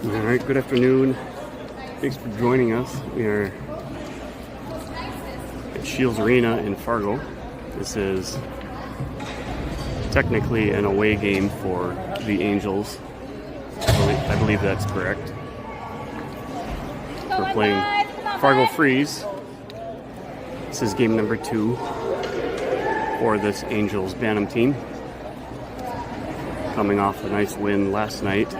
All right, good afternoon. Thanks for joining us. We are at Scheels Arena in Fargo. This is technically an away game for the Angels. I believe that's correct. We're playing Fargo Freeze. This is game number 2 for this Angels Bantam team. Coming off a nice win last night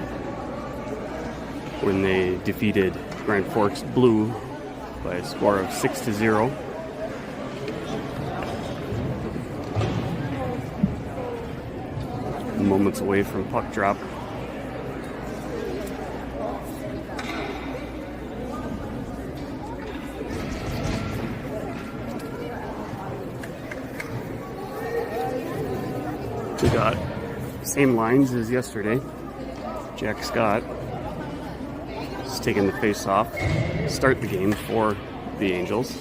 when they defeated Grand Forks Blue by a score of 6-0. Moments away from puck drop. We got same lines as yesterday. Jack Scott is taking the face off, start the game for the Angels.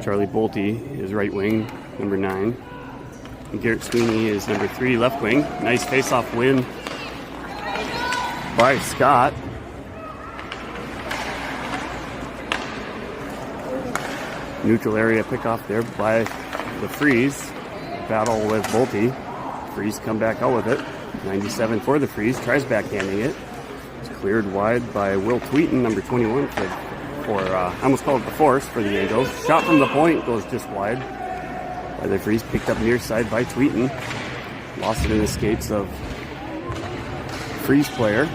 Charlie Bolte is right wing, number 9. And Garrett Sweeney is number 3, left wing. Nice face-off win by Scott. Neutral area pickoff there by the Freeze. Battle with Bolte. Freeze come back out with it. 97 for the Freeze. Tries backhanding it. It's cleared wide by Will Tweeten, number 21 I almost called it the Force for the Angels. Shot from the point goes just wide by the Freeze. Picked up near side by Tweeten. Lost it in the skates of Freeze player.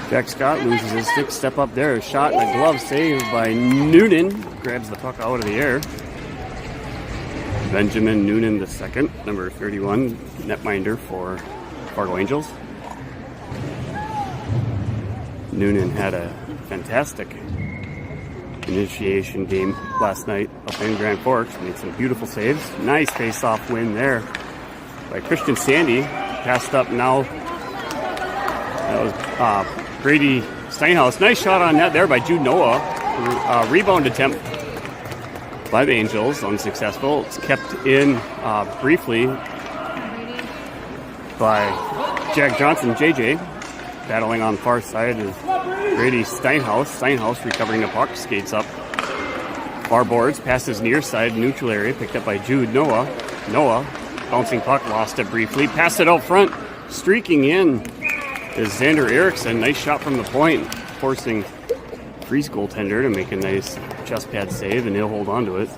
Jack Scott loses his stick. Step up there. A shot and a glove save by Noonan. Grabs the puck out of the air. Benjamin Noonan II, number 31, netminder for Fargo Angels. Noonan had a fantastic initiation game last night up in Grand Forks. Made some beautiful saves. Nice face-off win there by Christian Sandy. Passed up now. That was Brady Steinhaus. Nice shot on net there by Jude Noah. Rebound attempt by the Angels, unsuccessful. It's kept in briefly by Jack Johnson, JJ. Battling on far side is Brady Steinhaus. Steinhaus recovering the puck, skates up. Far boards, passes near side, neutral area, picked up by Jude Noah. Noah, bouncing puck, lost it briefly. Passed it out front, streaking in is Xander Erickson. Nice shot from the point, forcing Freeze goaltender to make a nice chest pad save, and he'll hold on to it,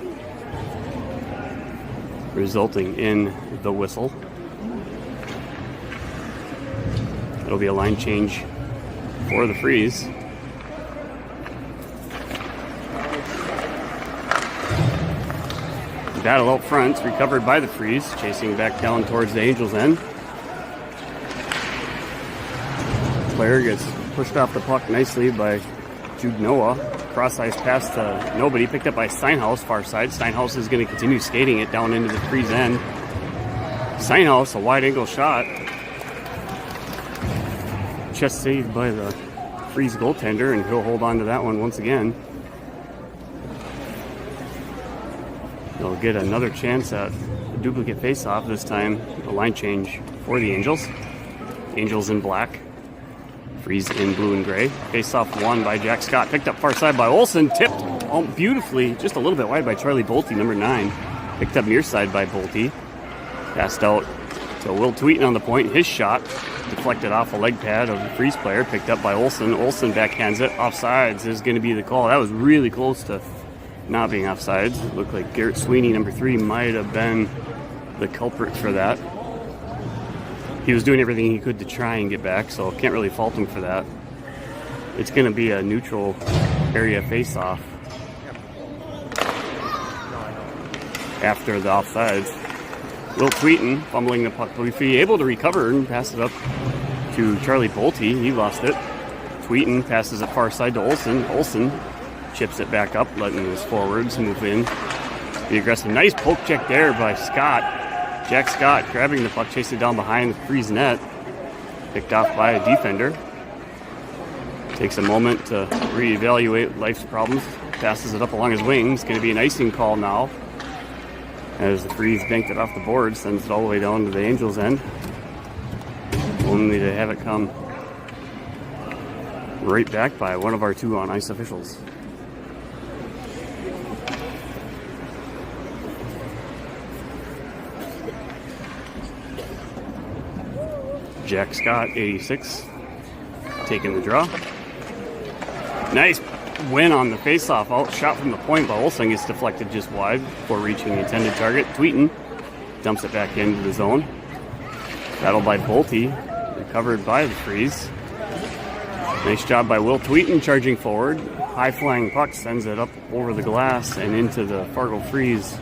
resulting in the whistle. It'll be a line change for the Freeze. Battle out front, recovered by the Freeze, chasing back down towards the Angels' end. Player gets pushed off the puck nicely by Jude Noah. Cross ice pass to nobody, picked up by Steinhaus, far side. Steinhaus is going to continue skating it down into the Freeze end. Steinhaus, a wide angle shot. Just saved by the Freeze goaltender, and he'll hold on to that one once again. They'll get another chance at a duplicate face-off, this time a line change for the Angels. Angels in black, Freeze in blue and gray. Face-off won by Jack Scott, picked up far side by Olsen, tipped beautifully, just a little bit wide by Charlie Bolte, number 9. Picked up near side by Bolte. Passed out to Will Tweeten on the point. His shot deflected off a leg pad of the Freeze player, picked up by Olsen. Olsen backhands it. Offsides is going to be the call. That was really close to not being offsides. It looked like Garrett Sweeney, number 3, might have been the culprit for that. He was doing everything he could to try and get back, so can't really fault him for that. It's going to be a neutral area face-off after the offsides. Will Tweeten fumbling the puck, but if he's able to recover and pass it up to Charlie Bolte, he lost it. Tweeten passes it far side to Olsen. Olsen chips it back up, letting his forwards move in. The aggressive, nice poke check there by Scott. Jack Scott grabbing the puck, chasing down behind the Freeze net. Picked off by a defender. Takes a moment to reevaluate life's problems. Passes it up along his wings. Going to be an icing call now, as the Freeze banked it off the board, sends it all the way down to the Angels' end. Only to have it come right back by one of our 2 on-ice officials. Jack Scott, 86, taking the draw. Nice win on the faceoff. Out shot from the point, but Olsen gets deflected just wide before reaching the intended target. Tweeten dumps it back into the zone. Battle by Bolte, recovered by the Freeze. Nice job by Will Tweeten, charging forward. High flying puck sends it up over the glass and into the Fargo Freeze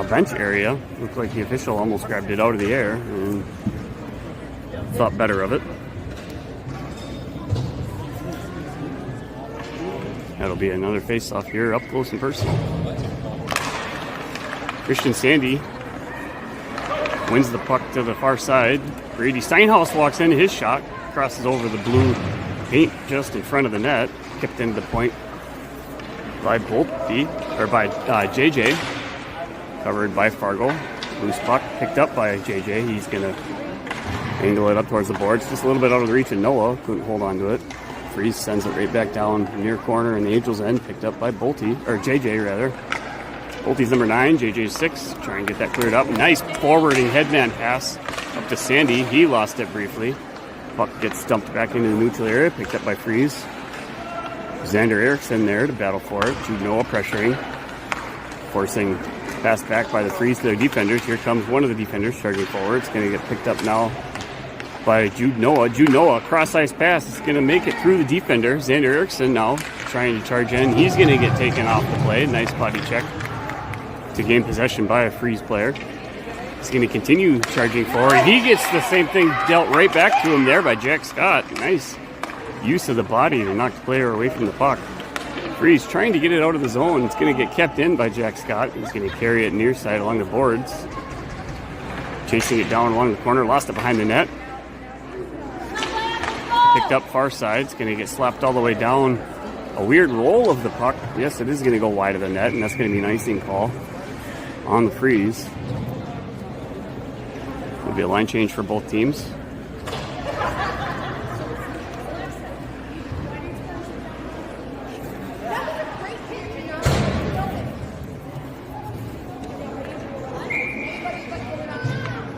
bench area. Looked like the official almost grabbed it out of the air and thought better of it. That'll be another face-off here, up close and personal. Christian Sandy wins the puck to the far side. Brady Steinhaus walks in, his shot crosses over the blue paint just in front of the net. Kicked into the point by Bolte, or by JJ. Covered by Fargo. Loose puck picked up by JJ. He's going to angle it up towards the boards. Just a little bit out of the reach of Noah. Couldn't hold on to it. Freeze sends it right back down near corner in the Angels' end. Picked up by Bolte, or JJ rather. Bolte's number 9, JJ's 6. Try and get that cleared up. Nice forwarding headman pass up to Sandy. He lost it briefly. Puck gets dumped back into the neutral area. Picked up by Freeze. Xander Erickson there to battle for it. Jude Noah pressuring. Forcing pass back by the Freeze to their defenders. Here comes one of the defenders charging forward. It's going to get picked up now by Jude Noah. Jude Noah, cross-ice pass. It's going to make it through the defender. Xander Erickson now trying to charge in. He's going to get taken off the play. Nice body check to gain possession by a Freeze player. He's going to continue charging forward. He gets the same thing dealt right back to him there by Jack Scott. Nice use of the body to knock the player away from the puck. Freeze trying to get it out of the zone. It's going to get kept in by Jack Scott. He's going to carry it near side along the boards. Chasing it down along the corner. Lost it behind the net. Picked up far side. It's going to get slapped all the way down. A weird roll of the puck. Yes, it is going to go wide of the net, and that's going to be an icing call on the Freeze. It'll be a line change for both teams.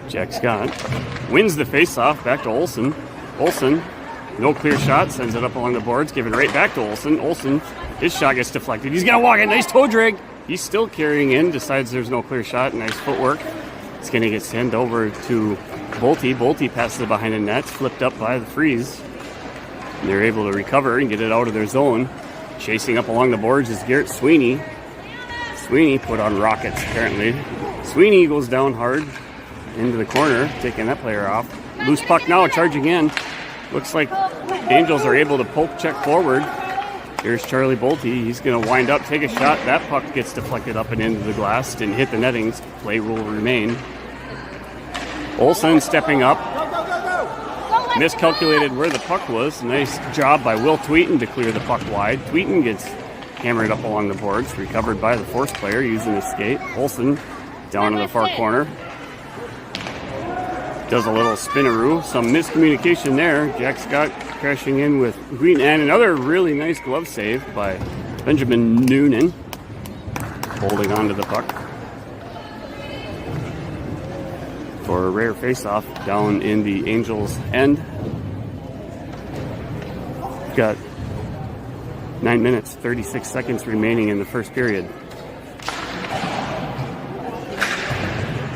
Jack Scott wins the face-off back to Olsen. Olsen, no clear shot, sends it up along the boards, giving right back to Olsen. Olsen, his shot gets deflected. He's going to walk in. Nice toe drag. He's still carrying in, decides there's no clear shot. Nice footwork. It's going to get sent over to Bolte. Bolte passes it behind the net, flipped up by the Freeze. And they're able to recover and get it out of their zone. Chasing up along the boards is Garrett Sweeney. Sweeney put on rockets, apparently. Sweeney goes down hard into the corner, taking that player off. Loose puck now, charging in. Looks like Angels are able to poke check forward. Here's Charlie Bolte. He's going to wind up, take a shot. That puck gets deflected up and into the glass. Didn't hit the nettings. Play rule remain. Olsen stepping up. Miscalculated where the puck was. Nice job by Will Tweeten to clear the puck wide. Tweeten gets hammered up along the boards. Recovered by the Force player using his skate. Olsen down to the far corner. Does a little spinaroo. Some miscommunication there. Jack Scott crashing in with Green, and another really nice glove save by Benjamin Noonan. Holding on to the puck for a rare faceoff down in the Angels' end. Got 9 minutes, 36 seconds remaining in the first period.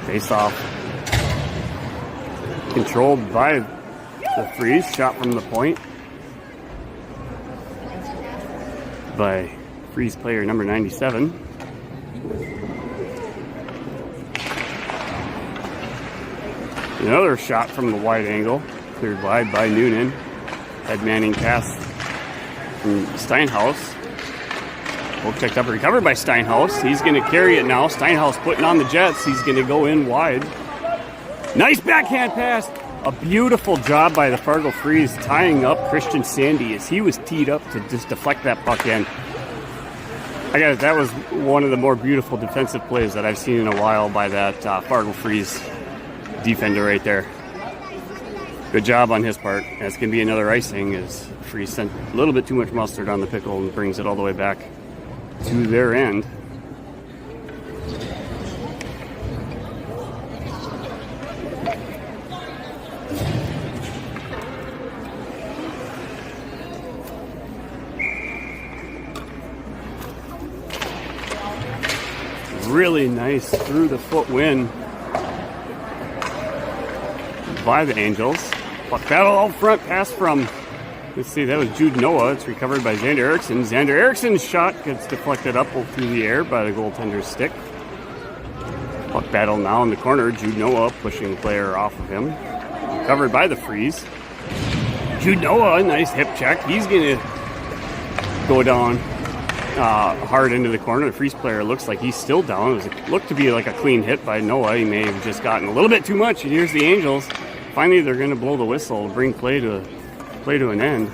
Faceoff controlled by the Freeze. Shot from the point by Freeze player number 97. Another shot from the wide angle, cleared wide by Noonan. Head manning pass from Steinhaus. Poke checked up, recovered by Steinhaus. He's going to carry it now. Steinhaus putting on the Jets. He's going to go in wide. Nice backhand pass. A beautiful job by the Fargo Freeze tying up Christian Sandy as he was teed up to just deflect that puck in. That was one of the more beautiful defensive plays that I've seen in a while by that Fargo Freeze defender right there. Good job on his part. That's going to be another icing as Freeze sent a little bit too much mustard on the pickle and brings it all the way back to their end. Really nice through the foot win by the Angels. Puck battle out front, pass from, let's see, that was Jude Noah. It's recovered by Xander Eriksson. Xander Eriksson's shot gets deflected up through the air by the goaltender's stick. Puck battle now in the corner. Jude Noah pushing the player off of him. Recovered by the Freeze. Jude Noah, nice hip check. He's going to go down hard into the corner. The Freeze player looks like he's still down. It looked to be like a clean hit by Noah. He may have just gotten a little bit too much. And here's the Angels. Finally, they're going to blow the whistle to bring play to an end.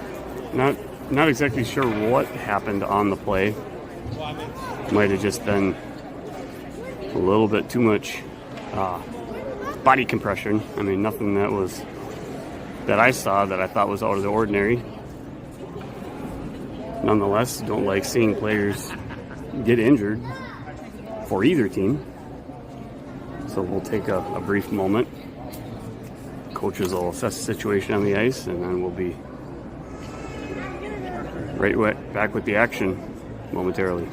Not exactly sure what happened on the play. Might have just been a little bit too much body compression. I mean, nothing that I saw that I thought was out of the ordinary. Nonetheless, don't like seeing players get injured for either team. So we'll take a brief moment. Coaches will assess the situation on the ice, and then we'll be right back with the action momentarily.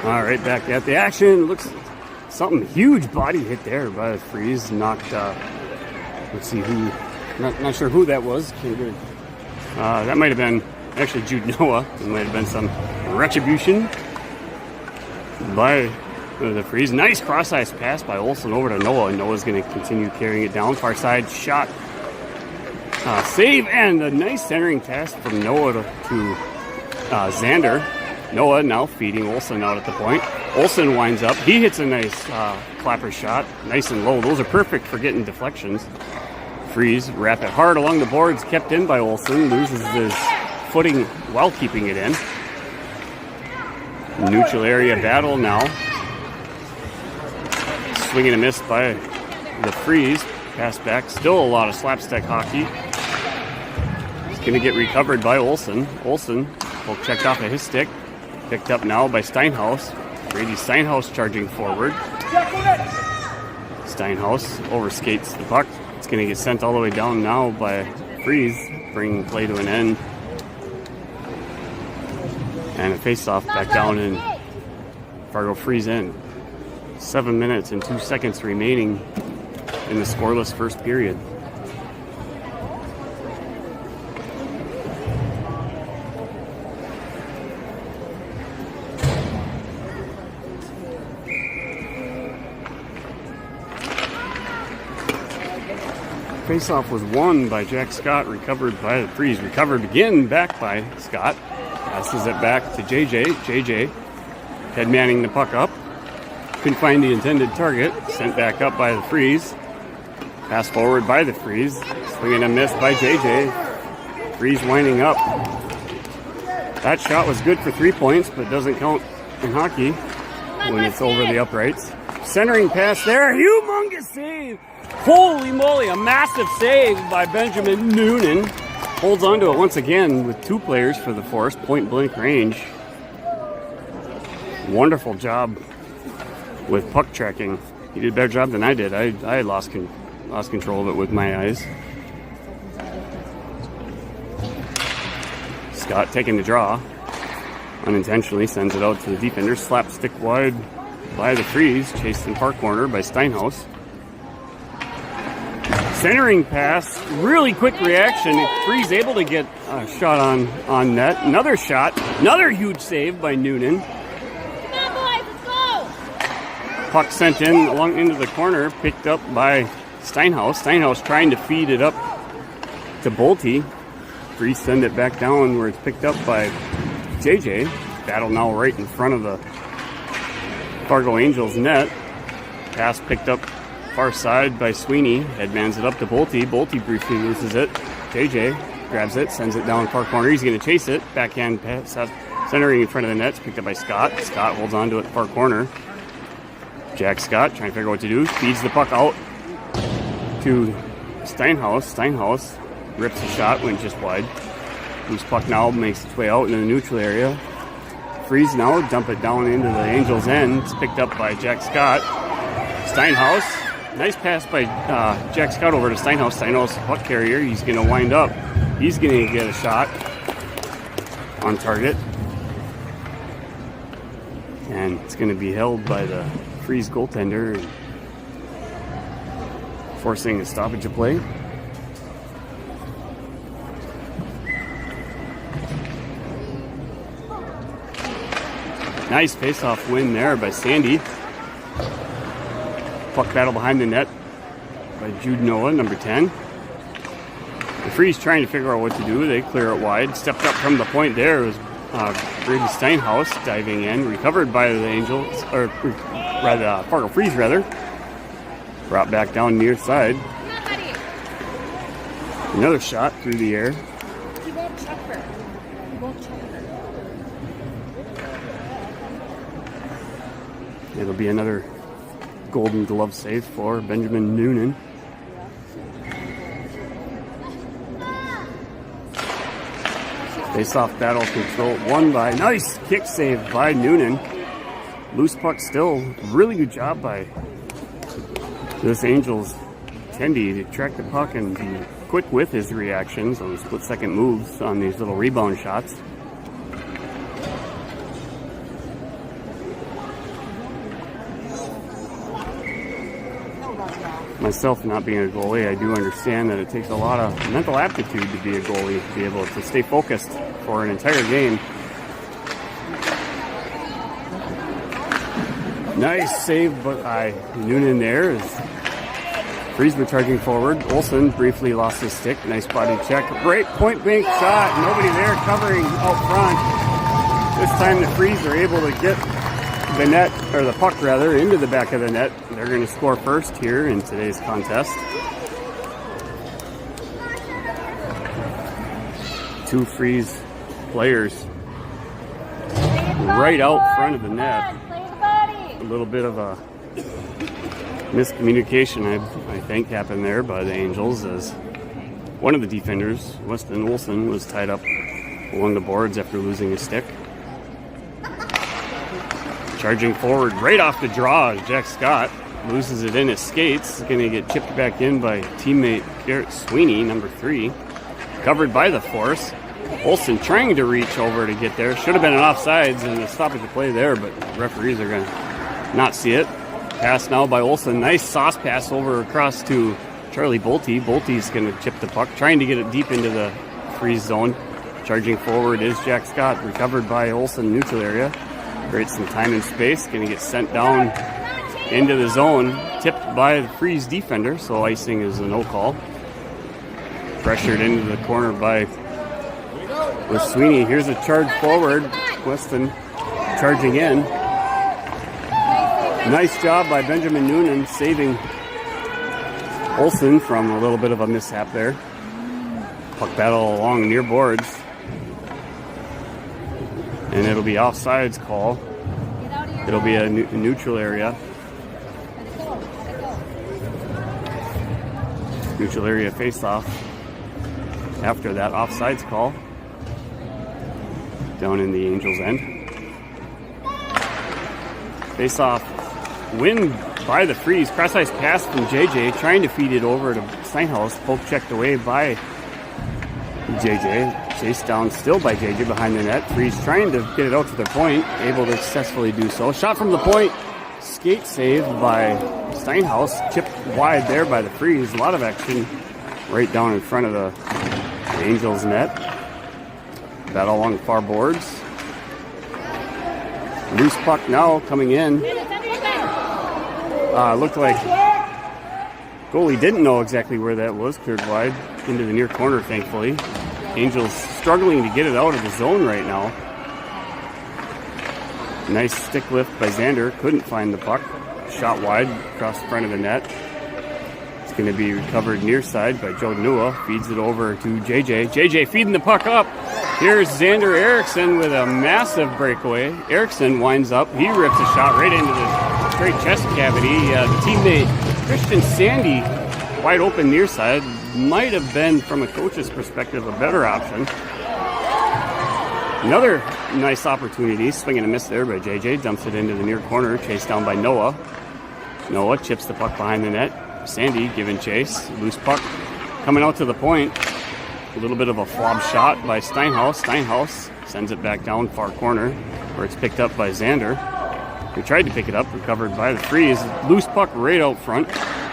All right, back at the action. Looks something huge body hit there by the Freeze. Knocked, let's see who, not sure who that was. That might have been actually Jude Noah. It might have been some retribution by the Freeze. Nice cross-ice pass by Olsen over to Noah. Noah's going to continue carrying it down. Far side shot. Save and a nice centering pass from Noah to Xander. Noah now feeding Olsen out at the point. Olsen winds up. He hits a nice clapper shot. Nice and low. Those are perfect for getting deflections. Freeze wrap it hard along the boards. Kept in by Olsen. Loses his footing while keeping it in. Neutral area battle now. Swing and a miss by the Freeze. Pass back. Still a lot of slapstick hockey. It's going to get recovered by Olsen. Olsen will check off of his stick. Picked up now by Steinhaus. Brady Steinhaus charging forward. Steinhaus overskates the puck. It's going to get sent all the way down now by Freeze, bringing play to an end. And a face-off back down in Fargo Freeze end. 7 minutes and 2 seconds remaining in the scoreless first period. Faceoff was won by Jack Scott, recovered by the Freeze. Recovered again back by Scott. Passes it back to JJ. JJ head manning the puck up. Couldn't find the intended target. Sent back up by the Freeze. Pass forward by the Freeze. Swinging a miss by JJ. Freeze winding up. That shot was good for 3 points, but doesn't count in hockey when it's over the uprights. Centering pass there. Humongous save. Holy moly, a massive save by Benjamin Noonan. Holds on to it once again with 2 players for the Force, point blank range. Wonderful job with puck tracking. He did a better job than I did. I lost control of it with my eyes. Scott taking the draw. Unintentionally sends it out to the defender. Slapstick wide by the Freeze. Chased in far corner by Steinhaus. Centering pass, really quick reaction. Freeze able to get a shot on net. Another shot, another huge save by Noonan. Come on, boys, let's go! Puck sent in along into the corner, picked up by Steinhaus. Steinhaus trying to feed it up to Bolte. Freeze send it back down where it's picked up by JJ. Battle now right in front of the Fargo Angels net. Pass picked up far side by Sweeney. Headmans it up to Bolte. Bolte briefly loses it. JJ grabs it, sends it down far corner. He's going to chase it. Backhand pass, centering in front of the net. It's picked up by Scott. Scott holds on to it far corner. Jack Scott trying to figure out what to do. Feeds the puck out to Steinhaus. Steinhaus rips the shot, went just wide. Loose puck now makes its way out into the neutral area. Freeze now, dump it down into the Angels' end. It's picked up by Jack Scott. Steinhaus. Nice pass by Jack Scott over to Steinhaus. Steinhaus, puck carrier. He's going to wind up. He's going to get a shot on target. And it's going to be held by the Freeze goaltender, forcing a stoppage of play. Nice face-off win there by Sandy. Puck battle behind the net by Jude Noah, number 10. The Freeze trying to figure out what to do. They clear it wide. Stepped up from the point there. It was Brady Steinhaus diving in. Recovered by the Angels, or rather, Fargo Freeze, rather. Brought back down near side. Another shot through the air. He won't check her. He won't check her. It'll be another Golden Glove save for Benjamin Noonan. Face-off battle control won by nice kick save by Noonan. Loose puck still. Really good job by this Angels Tendy to track the puck and be quick with his reactions on split-second moves on these little rebound shots. Myself not being a goalie, I do understand that it takes a lot of mental aptitude to be a goalie, to be able to stay focused for an entire game. Nice save by Noonan there as Freeze were charging forward. Olsen briefly lost his stick. Nice body check. Great point blank shot. Nobody there covering out front. This time the Freeze are able to get the net, or the puck rather, into the back of the net. They're going to score first here in today's contest. Two Freeze players right out front of the net. A little bit of a miscommunication, I think, happened there by the Angels as one of the defenders, Weston Olsen, was tied up along the boards after losing his stick. Charging forward right off the draw, Jack Scott loses it in his skates. Going to get chipped back in by teammate Garrett Sweeney, number 3. Covered by the force. Olsen trying to reach over to get there. Should have been an offsides and a stoppage of play there, but referees are going to not see it. Pass now by Olsen. Nice sauce pass over across to Charlie Bolte. Bolte's going to chip the puck, trying to get it deep into the Freeze zone. Charging forward is Jack Scott, recovered by Olsen, neutral area. Creates some time and space. Going to get sent down into the zone. Tipped by the Freeze defender, so icing is a no call. Pressured into the corner by with Sweeney. Here's a charge forward. Weston charging in. Nice job by Benjamin Noonan saving Olsen from a little bit of a mishap there. Puck battle along near boards. And it'll be offsides call. It'll be a neutral area. Neutral area face-off after that offsides call. Down in the Angels' end. Face-off win by the Freeze. Cross-ice pass from JJ, trying to feed it over to Steinhaus. Poke checked away by JJ. Chased down still by JJ behind the net. Freeze trying to get it out to the point. Able to successfully do so. Shot from the point. Skate saved by Steinhaus. Chipped wide there by the Freeze. A lot of action right down in front of the Angels net. Battle along the far boards. Loose puck now coming in. Looked like goalie didn't know exactly where that was. Cleared wide into the near corner, thankfully. Angels struggling to get it out of the zone right now. Nice stick lift by Xander. Couldn't find the puck. Shot wide across the front of the net. It's going to be recovered near side by Joe Nua. Feeds it over to JJ. JJ feeding the puck up. Here's Xander Eriksson with a massive breakaway. Eriksson winds up. He rips a shot right into the straight chest cavity. The teammate Christian Sandy wide open near side. Might have been, from a coach's perspective, a better option. Another nice opportunity. Swing and a miss there by JJ. Dumps it into the near corner. Chased down by Noah. Noah chips the puck behind the net. Sandy giving chase. Loose puck coming out to the point. A little bit of a flop shot by Steinhaus. Steinhaus sends it back down far corner where it's picked up by Xander. He tried to pick it up. Recovered by the Freeze. Loose puck right out front.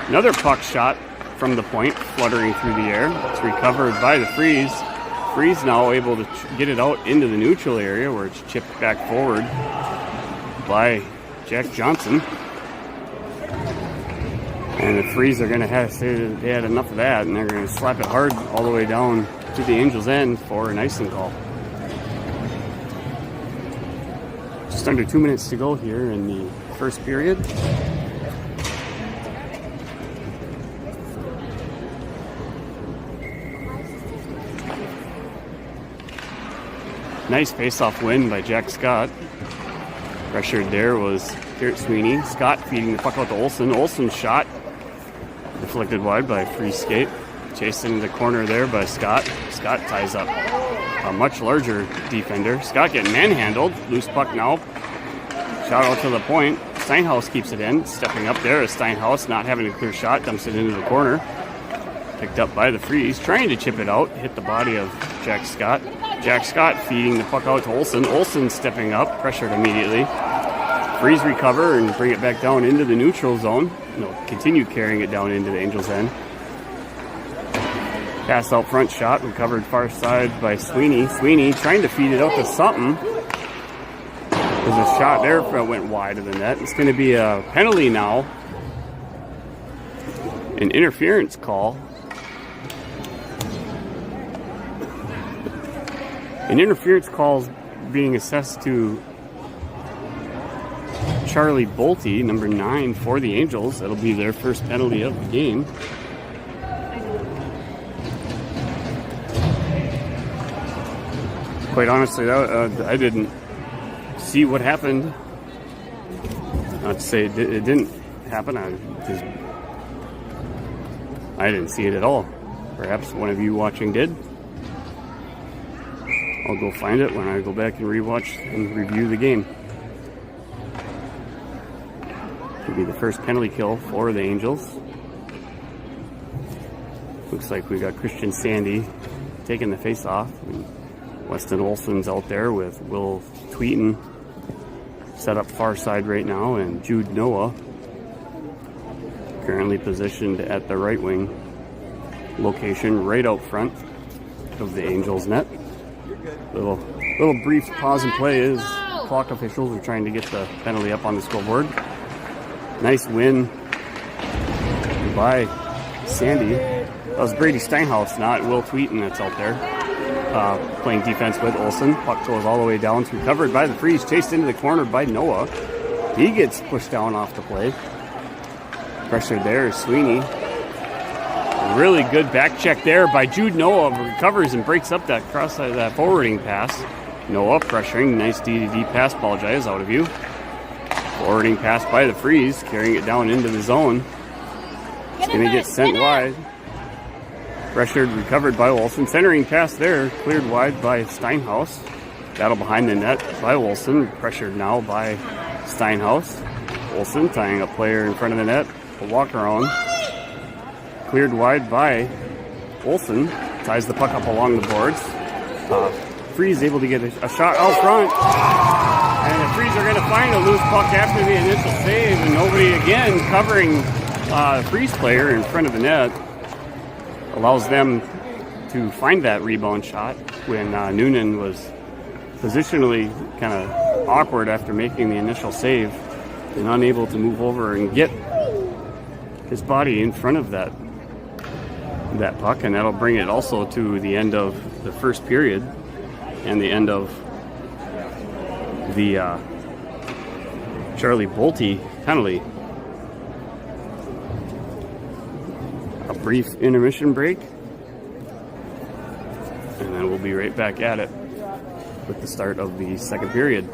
Another puck shot from the point, fluttering through the air. It's recovered by the Freeze. Freeze now able to get it out into the neutral area where it's chipped back forward by Jack Johnson. And the Freeze are going to have to say that they had enough of that, and they're going to slap it hard all the way down to the Angels' end for an icing call. Just under 2 minutes to go here in the first period. Nice face-off win by Jack Scott. Pressured there was Garrett Sweeney. Scott feeding the puck out to Olsen. Olsen's shot deflected wide by Freeze skate. Chased into the corner there by Scott. Scott ties up a much larger defender. Scott getting manhandled. Loose puck now. Shot out to the point. Steinhaus keeps it in. Stepping up there is Steinhaus, not having a clear shot. Dumps it into the corner. Picked up by the Freeze. Trying to chip it out. Hit the body of Jack Scott. Jack Scott feeding the puck out to Olsen. Olsen stepping up. Pressured immediately. Freeze recover and bring it back down into the neutral zone. continue carrying it down into the Angels' end. Pass out front shot, recovered far side by Sweeney. Sweeney trying to feed it out to Sutton. There's a shot there that went wide of the net. It's going to be a penalty now. An interference call. An interference call is being assessed to Charlie Bolte, number 9 for the Angels. That'll be their first penalty of the game. Quite honestly, I didn't see what happened. Not to say it didn't happen. I didn't see it at all. Perhaps one of you watching did. I'll go find it when I go back and rewatch and review the game. Could be the first penalty kill for the Angels. Looks like we got Christian Sandy taking the face off. Weston Olson's out there with Will Tweeten set up far side right now, and Jude Noah currently positioned at the right wing location right out front of the Angels net. Little brief pause and play as clock officials are trying to get the penalty up on the scoreboard. Nice win by Sandy. That was Brady Steinhaus, not Will Tweeten, that's out there. Playing defense with Olson. Puck goes all the way down. It's recovered by the Freeze. Chased into the corner by Noah. He gets pushed down off the play. Pressure there is Sweeney. Really good back check there by Jude Noah. Recovers and breaks up that cross that forwarding pass. Noah pressuring. Nice D-to-D pass. Apologize out of you. Forwarding pass by the Freeze. Carrying it down into the zone. It's going to get sent wide. Pressured, recovered by Olson. Centering pass there, cleared wide by Steinhaus. Battle behind the net by Olson. Pressured now by Steinhaus. Olson tying a player in front of the net. A walk around. Cleared wide by Olson. Ties the puck up along the boards. Freeze able to get a shot out front. And the Freeze are going to find a loose puck after the initial save. And nobody again covering Freeze player in front of the net. Allows them to find that rebound shot when Noonan was positionally kind of awkward after making the initial save and unable to move over and get his body in front of that puck, and that'll bring it also to the end of the first period and the end of the Charlie Bolte penalty. A brief intermission break, and then we'll be right back at it with the start of the second period.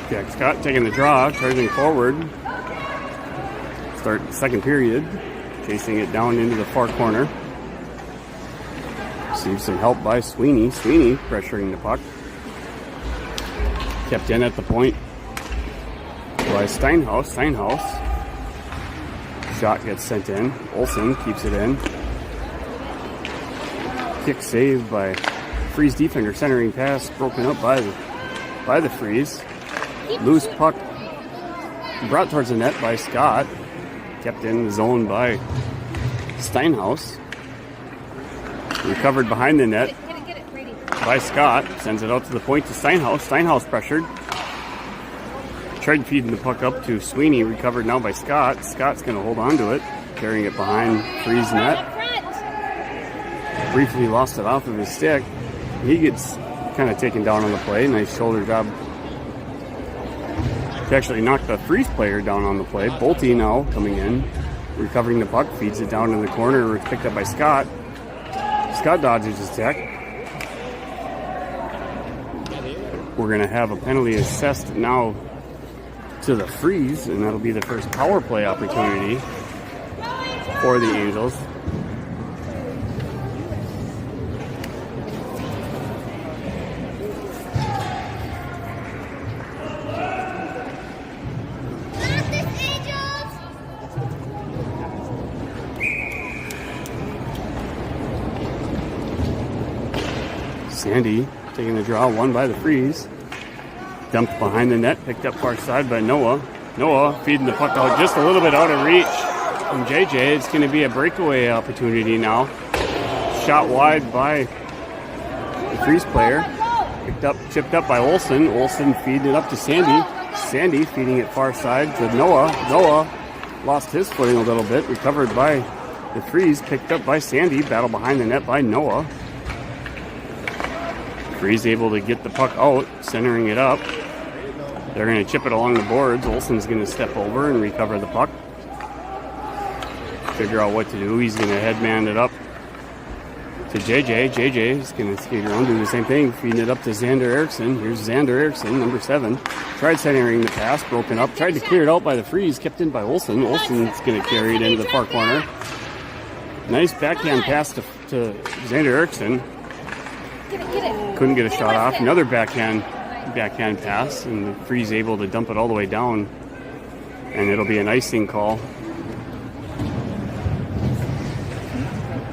Jack Scott taking the draw, charging forward. Start the second period, chasing it down into the far corner. Receives some help by Sweeney. Sweeney pressuring the puck. Kept in at the point by Steinhaus. Steinhaus. Shot gets sent in. Olsen keeps it in. Kick saved by Freeze defender. Centering pass broken up by the Freeze. Loose puck brought towards the net by Scott. Kept in the zone by Steinhaus. Recovered behind the net by Scott. Sends it out to the point to Steinhaus. Steinhaus pressured. Tried feeding the puck up to Sweeney. Recovered now by Scott. Scott's going to hold on to it. Carrying it behind Freeze net. Briefly lost it off of his stick. He gets kind of taken down on the play. Nice shoulder job. He actually knocked the Freeze player down on the play. Bolte now coming in. Recovering the puck. Feeds it down in the corner. Picked up by Scott. Scott dodges his tech. We're going to have a penalty assessed now to the Freeze, and that'll be the first power play opportunity for the Angels. Sandy taking the draw, won by the Freeze. Dumped behind the net, picked up far side by Noah. Noah feeding the puck out just a little bit out of reach from JJ. It's going to be a breakaway opportunity now. Shot wide by the Freeze player. Chipped up by Olsen. Olsen feeding it up to Sandy. Sandy feeding it far side to Noah. Noah lost his footing a little bit. Recovered by the Freeze. Picked up by Sandy. Battle behind the net by Noah. Freeze able to get the puck out, centering it up. They're going to chip it along the boards. Olsen's going to step over and recover the puck. Figure out what to do. He's going to headman it up to JJ. JJ is going to skate around, do the same thing, feeding it up to Xander Erickson. Here's Xander Erickson, number 7. Tried centering the pass, broken up. Tried to clear it out by the Freeze, kept in by Olsen. Olsen's going to carry it into the far corner. Nice backhand pass to Xander Erickson. Couldn't get a shot off. Another backhand pass, and the Freeze able to dump it all the way down, and it'll be an icing call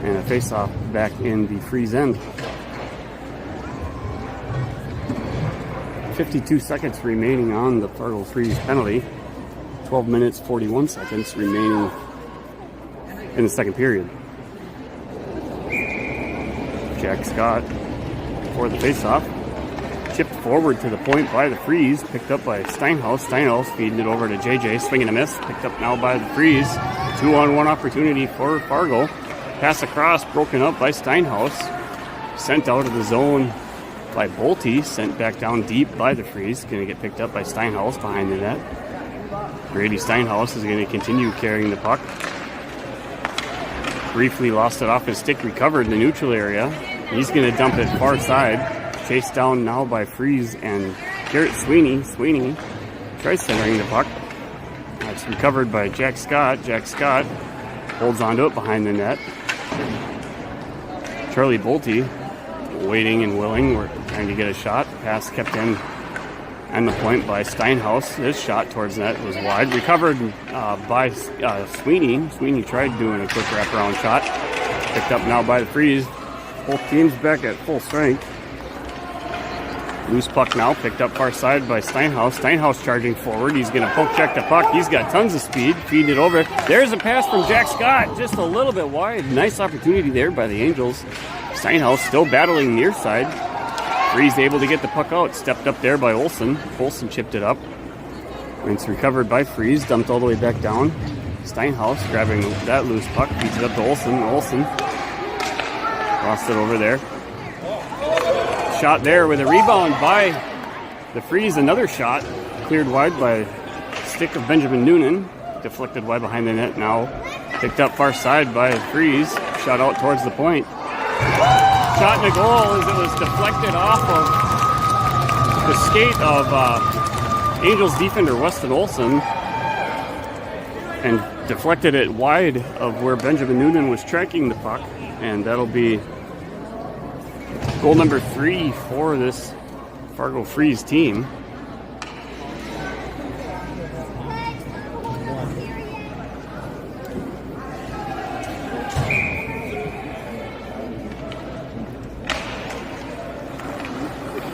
and a face-off back in the Freeze end. 52 seconds remaining on the Fargo Freeze penalty. 12 minutes 41 seconds remaining in the second period. Jack Scott for the face-off. Chipped forward to the point by the Freeze. Picked up by Steinhaus. Steinhaus feeding it over to JJ. Swing and a miss. Picked up now by the Freeze. 2-on-1 opportunity for Fargo. Pass across. Broken up by Steinhaus. Sent out of the zone by Bolte. Sent back down deep by the Freeze. Going to get picked up by Steinhaus behind the net. Grady Steinhaus is going to continue carrying the puck. Briefly lost it off his stick. Recovered in the neutral area. He's going to dump it far side. Chased down now by Freeze and Garrett Sweeney. Sweeney tries centering the puck. That's recovered by Jack Scott. Jack Scott holds onto it behind the net. Charlie Bolte waiting and willing. We're trying to get a shot. Pass kept in on the point by Steinhaus. His shot towards net was wide. Recovered by Sweeney. Sweeney tried doing a quick wraparound shot. Picked up now by the Freeze. Both teams back at full strength. Loose puck now, picked up far side by Steinhaus. Steinhaus charging forward. He's going to poke check the puck. He's got tons of speed, feeding it over. There's a pass from Jack Scott, just a little bit wide. Nice opportunity there by the Angels. Steinhaus still battling near side. Freeze able to get the puck out. Stepped up there by Olsen. Olsen chipped it up. And it's recovered by Freeze, dumped all the way back down. Steinhaus grabbing that loose puck, feeds it up to Olsen. Olsen lost it over there. Shot there with a rebound by the Freeze. Another shot cleared wide by stick of Benjamin Noonan. Deflected wide behind the net now. Picked up far side by Freeze. Shot out towards the point. Shot in the goal as it was deflected off of the skate of Angels defender Weston Olsen and deflected it wide of where Benjamin Noonan was tracking the puck. And that'll be Goal number 3 for this Fargo Freeze team.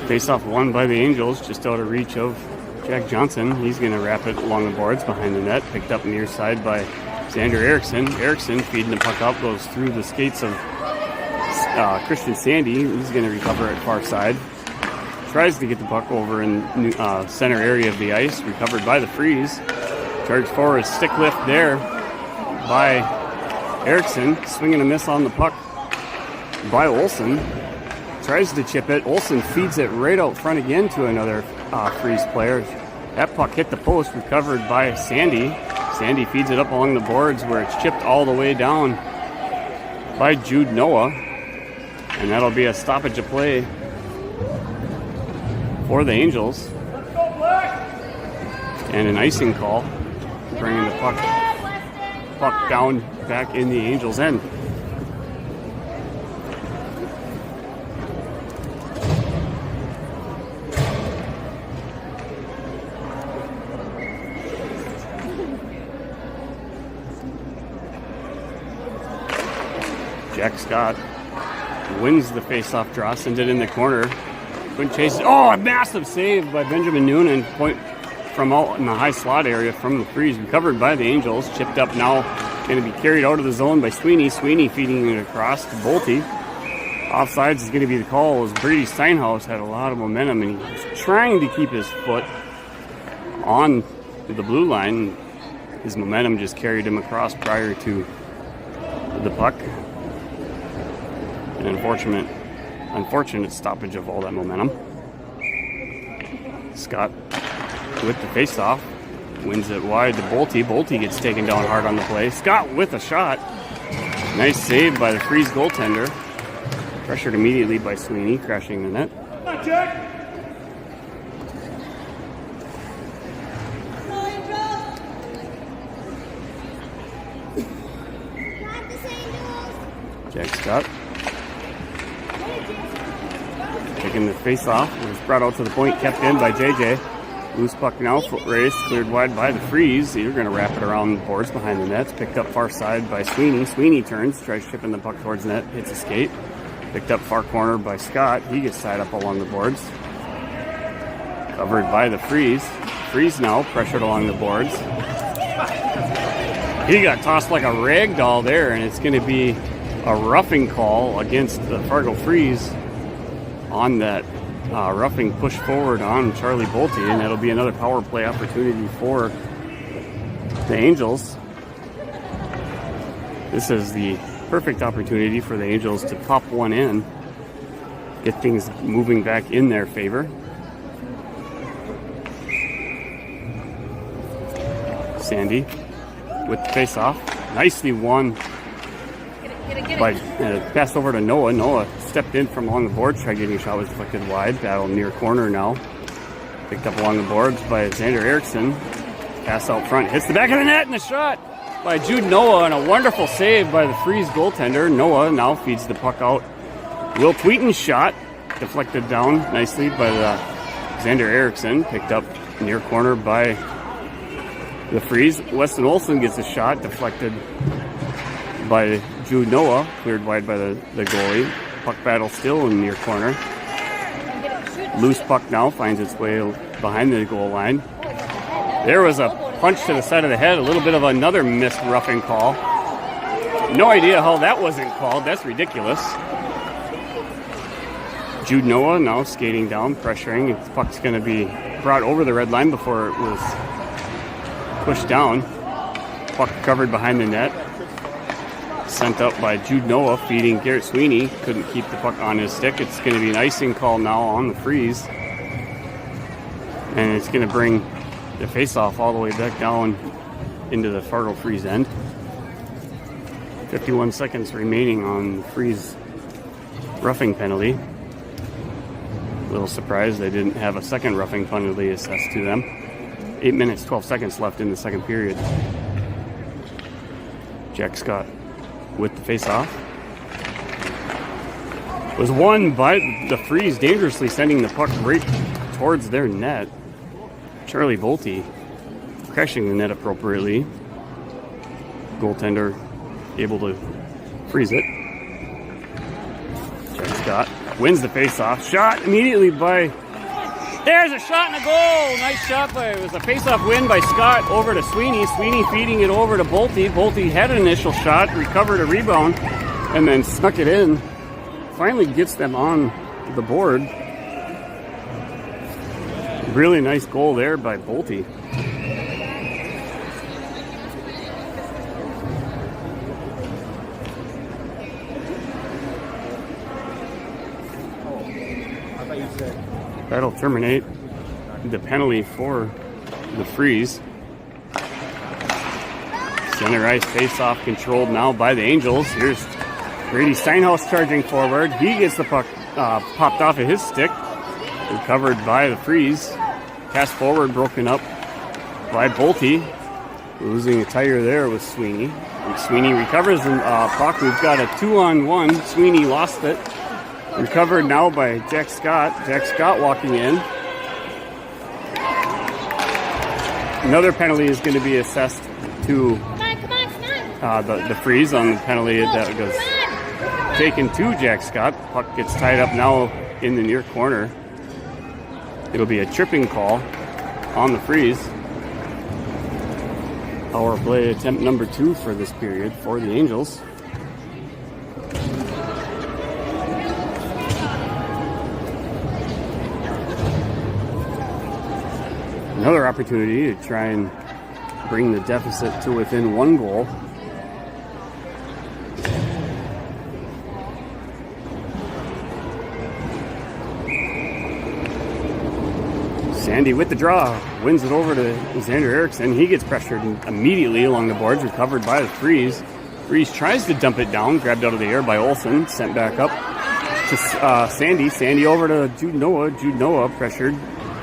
Face-off won by the Angels, just out of reach of Jack Johnson. He's going to wrap it along the boards behind the net. Picked up near side by Xander Erickson. Erickson feeding the puck out, goes through the skates of Christian Sandy. He's going to recover at far side. Tries to get the puck over in center area of the ice. Recovered by the Freeze. Charge forward, stick lift there by Erickson. Swing and a miss on the puck by Olsen. Tries to chip it. Olsen feeds it right out front again to another Freeze player. That puck hit the post, recovered by Sandy. Sandy feeds it up along the boards where it's chipped all the way down by Jude Noah. And that'll be a stoppage of play for the Angels. And an icing call, bringing the puck down back in the Angels' end. Jack Scott wins the face-off draw, sends it in the corner. Couldn't chase it. Oh, a massive save by Benjamin Noonan. Point from out in the high slot area from the Freeze. Recovered by the Angels. Chipped up now. Going to be carried out of the zone by Sweeney. Sweeney feeding it across to Bolte. Offsides is going to be the call, as Brady Steinhaus had a lot of momentum and he was trying to keep his foot on the blue line. His momentum just carried him across prior to the puck. An unfortunate stoppage of all that momentum. Scott with the face-off, wins it wide to Bolte. Bolte gets taken down hard on the play. Scott with a shot. Nice save by the Freeze goaltender. Pressured immediately by Sweeney, crashing the net. Jack Scott taking the face off. It was brought out to the point, kept in by JJ. Loose puck now, foot race, cleared wide by the Freeze. They're going to wrap it around the boards behind the nets. Picked up far side by Sweeney. Sweeney turns, tries chipping the puck towards net, hits a skate. Picked up far corner by Scott. He gets tied up along the boards. Covered by the Freeze. Freeze now pressured along the boards. He got tossed like a rag doll there, and it's going to be a roughing call against the Fargo Freeze on that roughing push forward on Charlie Bolte, and that'll be another power play opportunity for the Angels. This is the perfect opportunity for the Angels to pop one in, get things moving back in their favor. Sandy with the face-off, nicely won by passed over to Noah. Noah stepped in from along the boards, tried getting a shot, was deflected wide. Battle near corner now. Picked up along the boards by Xander Erickson. Pass out front, hits the back of the net, and the shot by Jude Noah, and a wonderful save by the Freeze goaltender. Noah now feeds the puck out. Will Tweeton's shot deflected down nicely by the Xander Erickson. Picked up near corner by the Freeze. Weston Olsen gets a shot deflected by Jude Noah, cleared wide by the goalie. Puck battle still in near corner. Loose puck now finds its way behind the goal line. There was a punch to the side of the head, a little bit of another missed roughing call. No idea how that wasn't called. That's ridiculous. Jude Noah now skating down, pressuring. The puck's going to be brought over the red line before it was pushed down. Puck covered behind the net. Sent up by Jude Noah, feeding Garrett Sweeney. Couldn't keep the puck on his stick. It's going to be an icing call now on the Freeze. And it's going to bring the face-off all the way back down into the Fargo Freeze end. 51 seconds remaining on the Freeze roughing penalty. A little surprised they didn't have a second roughing penalty assessed to them. 8 minutes, 12 seconds left in the second period. Jack Scott with the face-off. Was won by the Freeze, dangerously sending the puck right towards their net. Charlie Bolte crashing the net appropriately. Goaltender able to freeze it. Jack Scott wins the faceoff. Shot immediately by... There's a shot and a goal! Nice shot by... It was a faceoff win by Scott over to Sweeney. Sweeney feeding it over to Bolte. Bolte had an initial shot, recovered a rebound, and then snuck it in. Finally gets them on the board. Really nice goal there by Bolte. That'll terminate the penalty for the Freeze. Center ice face-off controlled now by the Angels. Here's Brady Steinhaus charging forward. He gets the puck popped off of his stick. Recovered by the Freeze. Pass forward broken up by Bolte. Losing a tire there with Sweeney. And Sweeney recovers the puck. We've got a 2-on-1. Sweeney lost it. Recovered now by Jack Scott. Jack Scott walking in. Another penalty is going to be assessed to the Freeze on the penalty that was taken to Jack Scott. Puck gets tied up now in the near corner. It'll be a tripping call on the Freeze. Power play attempt number 2 for this period for the Angels. Another opportunity to try and bring the deficit to within 1 goal. Sandy with the draw, wins it over to Xander Erickson. He gets pressured immediately along the boards, recovered by the Freeze. Freeze tries to dump it down, grabbed out of the air by Olsen, sent back up to Sandy. Sandy over to Jude Noah. Jude Noah pressured,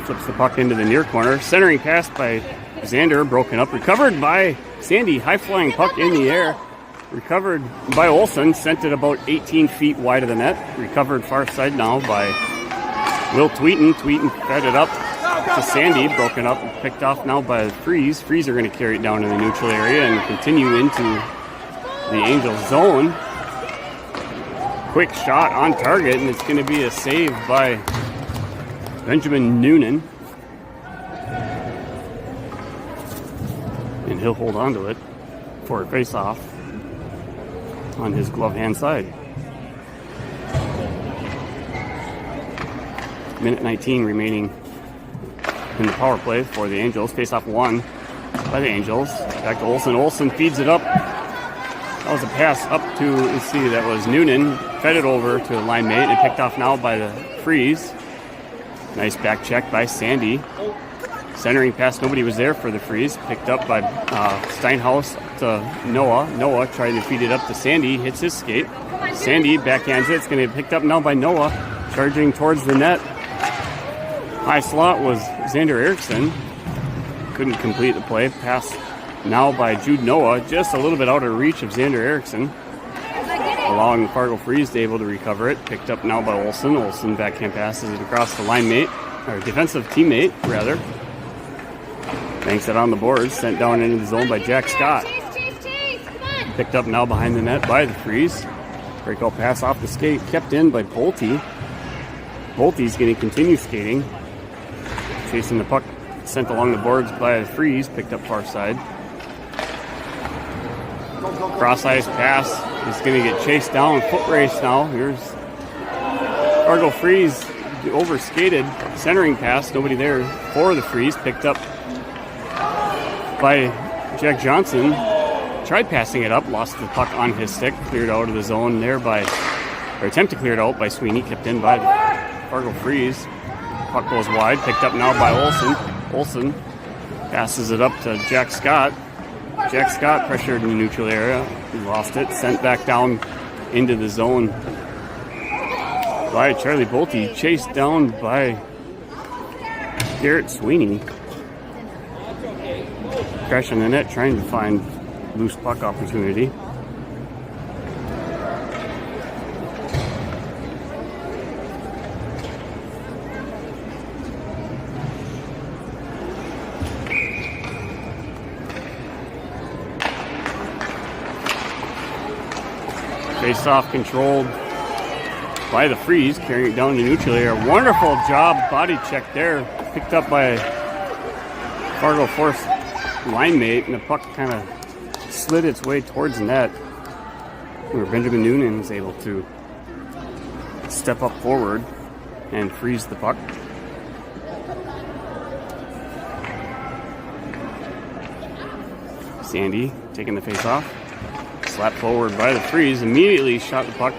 flips the puck into the near corner. Centering pass by Xander, broken up, recovered by Sandy. High-flying puck in the air, recovered by Olsen, sent it about 18 feet wide of the net. Recovered far side now by Will Tweeten. Tweeten fed it up to Sandy, broken up and picked off now by the Freeze. Freeze are going to carry it down in the neutral area and continue into the Angels zone. Quick shot on target, and it's going to be a save by Benjamin Noonan. And he'll hold on to it for a face-off on his glove hand side. Minute 19 remaining in the power play for the Angels. Face-off 1 by the Angels. Back to Olsen. Olsen feeds it up. That was a pass up to, let's see, that was Noonan. Fed it over to the line mate and picked off now by the Freeze. Nice back check by Sandy. Centering pass, nobody was there for the Freeze. Picked up by Steinhaus to Noah. Noah trying to feed it up to Sandy. Hits his skate. Sandy backhands it. It's going to be picked up now by Noah. Charging towards the net. High slot was Xander Erickson. Couldn't complete the play. Pass now by Jude Noah. Just a little bit out of reach of Xander Erickson. Allowing the Fargo Freeze to able to recover it. Picked up now by Olsen. Olsen backhand passes it across the line mate. Or defensive teammate, rather. Banks it on the boards. Sent down into the zone by Jack Scott. Picked up now behind the net by the Freeze. Breakout pass off the skate. Kept in by Bolte. Bolte's going to continue skating. Chasing the puck, sent along the boards by the Freeze, picked up far side. Cross ice pass is going to get chased down. Foot race now. Here's Fargo Freeze over skated. Centering pass, nobody there for the Freeze. Picked up by Jack Johnson. Tried passing it up, lost the puck on his stick. Cleared out of the zone there by, or attempt to clear it out by Sweeney. Kept in by the Fargo Freeze. Puck goes wide, picked up now by Olsen. Olsen passes it up to Jack Scott. Jack Scott pressured in the neutral area. He lost it, sent back down into the zone by Charlie Bolte. Chased down by Garrett Sweeney. Crashing the net, trying to find loose puck opportunity. Face off controlled by the Freeze, carrying it down to neutral area. Wonderful job, body check there. Picked up by Fargo Force line mate, and the puck kind of slid its way towards the net, where Benjamin Noonan was able to step up forward and freeze the puck. Sandy taking the face off. Slapped forward by the Freeze. Immediately shot the puck.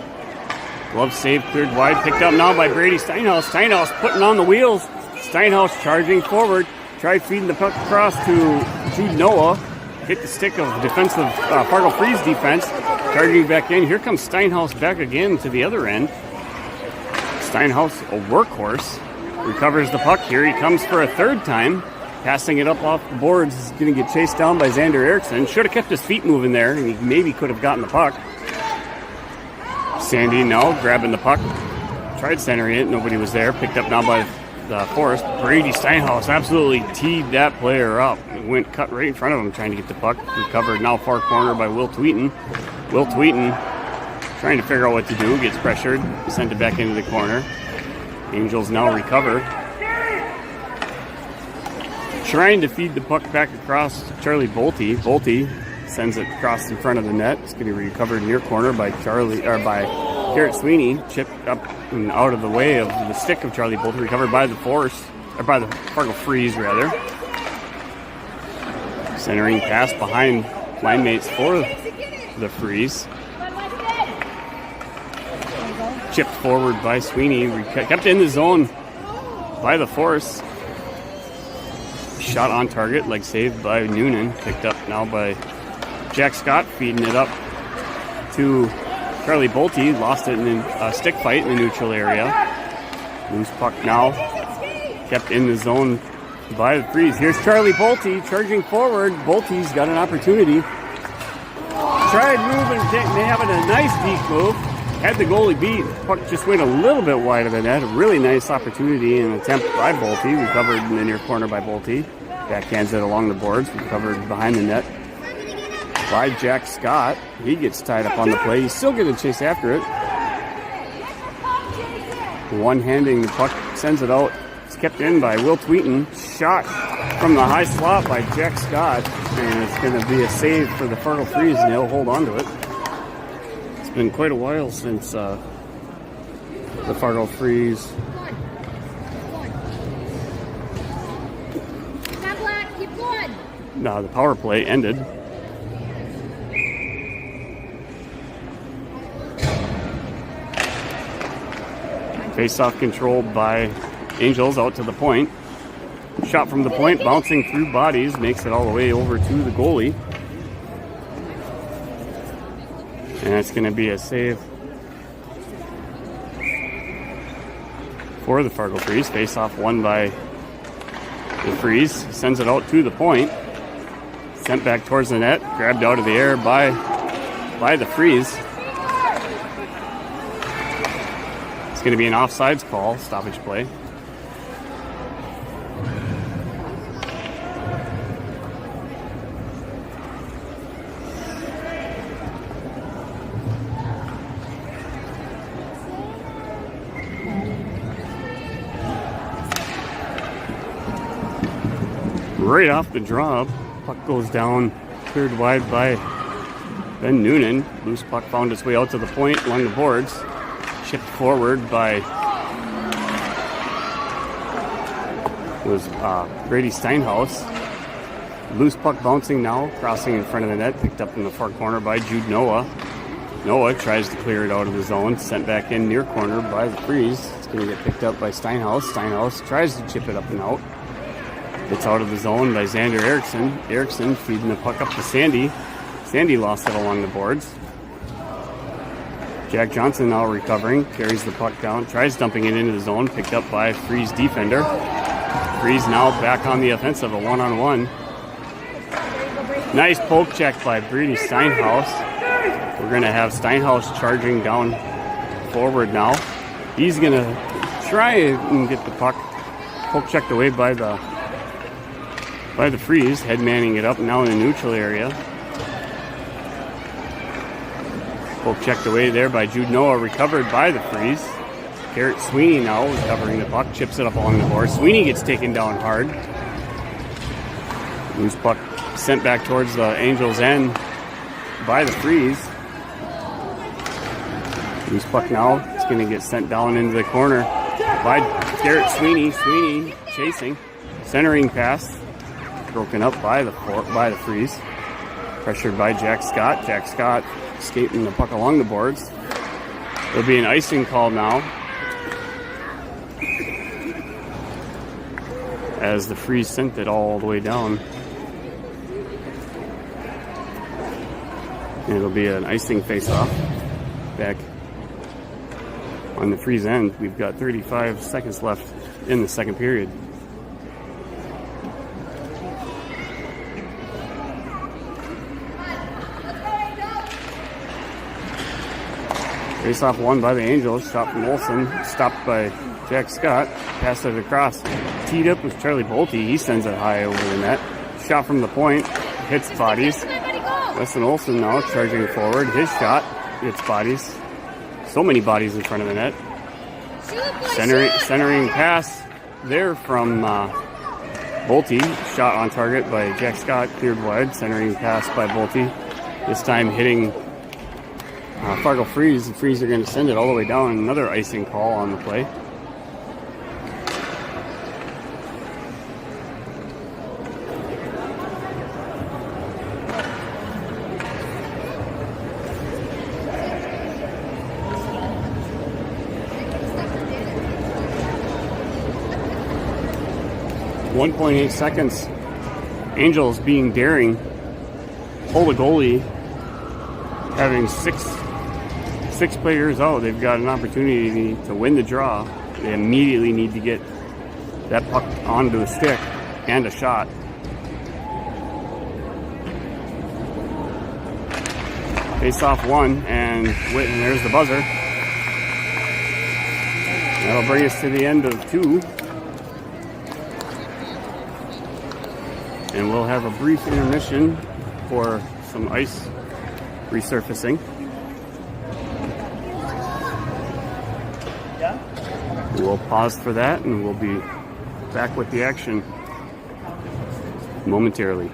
Glove save, cleared wide. Picked up now by Brady Steinhaus. Steinhaus putting on the wheels. Steinhaus charging forward. Tried feeding the puck across to Jude Noah. Hit the stick of defensive Fargo Freeze defense. Charging back in. Here comes Steinhaus back again to the other end. Steinhaus, a workhorse, recovers the puck. Here he comes for a third time. Passing it up off the boards. Is going to get chased down by Xander Erickson. Should have kept his feet moving there, and he maybe could have gotten the puck. Sandy now grabbing the puck. Tried centering it. Nobody was there. Picked up now by the Forest. Brady Steinhaus absolutely teed that player up. Went cut right in front of him trying to get the puck. Recovered now far corner by Will Tweeten. Will Tweeten trying to figure out what to do. Gets pressured. Sent it back into the corner. Angels now recover. Trying to feed the puck back across to Charlie Bolte. Bolte sends it across in front of the net. It's going to be recovered near corner by Garrett Sweeney. Chipped up and out of the way of the stick of Charlie Bolte. Recovered by the by the Fargo Freeze rather. Centering pass behind line mates for the Freeze. Chipped forward by Sweeney. Kept in the zone by the Force. Shot on target, leg saved by Noonan. Picked up now by Jack Scott, feeding it up to Charlie Bolte. Lost it in a stick fight in the neutral area. Loose puck now. Kept in the zone by the Freeze. Here's Charlie Bolte charging forward. Bolte's got an opportunity. Tried moving, having a nice deep move. Had the goalie beat. Puck just went a little bit wide of the net. A really nice opportunity and attempt by Bolte. Recovered in the near corner by Bolte. Backhands it along the boards. Recovered behind the net by Jack Scott. He gets tied up on the play. He's still going to chase after it. One-handing the puck. Sends it out. It's kept in by Will Tweeten. Shot from the high slot by Jack Scott. And it's going to be a save for the Fargo Freeze, and they'll hold on to it. It's been quite a while since the Fargo Freeze the power play ended. Face-off controlled by Angels out to the point. Shot from the point, bouncing through bodies, makes it all the way over to the goalie. And it's going to be a save for the Fargo Freeze. Face-off won by the Freeze. Sends it out to the point. Sent back towards the net. Grabbed out of the air by the Freeze. It's going to be an offsides call, stoppage play. Right off the draw, puck goes down, cleared wide by Ben Noonan. Loose puck found its way out to the point along the boards. Chipped forward by Brady Steinhaus. Loose puck bouncing now, crossing in front of the net, picked up in the far corner by Jude Noah. Noah tries to clear it out of the zone, sent back in near corner by the Freeze. It's going to get picked up by Steinhaus. Steinhaus tries to chip it up and out. It's out of the zone by Xander Erickson. Erickson feeding the puck up to Sandy. Sandy lost it along the boards. Jack Johnson now recovering. Carries the puck down. Tries dumping it into the zone. Picked up by Freeze defender. Freeze now back on the offensive. A one-on-one. Nice poke check by Brady Steinhaus. We're going to have Steinhaus charging down forward now. He's going to try and get the puck. Poke checked away by the Freeze, head manning it up now in the neutral area. Poke checked away there by Jude Noah, recovered by the Freeze. Garrett Sweeney now recovering the puck, chips it up along the board. Sweeney gets taken down hard. Loose puck sent back towards the Angels' end by the Freeze. Loose puck now, it's going to get sent down into the corner by Garrett Sweeney. Sweeney chasing, centering pass, broken up by the Freeze. Pressured by Jack Scott. Jack Scott skating the puck along the boards. There'll be an icing call now, as the Freeze sent it all the way down. And it'll be an icing face-off back on the Freeze end. We've got 35 seconds left in the second period. Face-off won by the Angels. Shot from Olsen. Stopped by Jack Scott. Passed it across. Teed up with Charlie Bolte. He sends it high over the net. Shot from the point. Hits bodies. Weston Olsen now charging forward. His shot hits bodies. So many bodies in front of the net. Centering pass there from Bolte. Shot on target by Jack Scott. Cleared wide. Centering pass by Bolte. This time hitting Fargo Freeze. The Freeze are going to send it all the way down. Another icing call on the play. .8 seconds. Angels being daring. Hold a goalie. Having six players out, they've got an opportunity to win the draw. They immediately need to get that puck onto the stick and a shot. Face-off won, and there's the buzzer. That'll bring us to the end of 2. And we'll have a brief intermission for some ice resurfacing. We'll pause for that, and we'll be back with the action momentarily.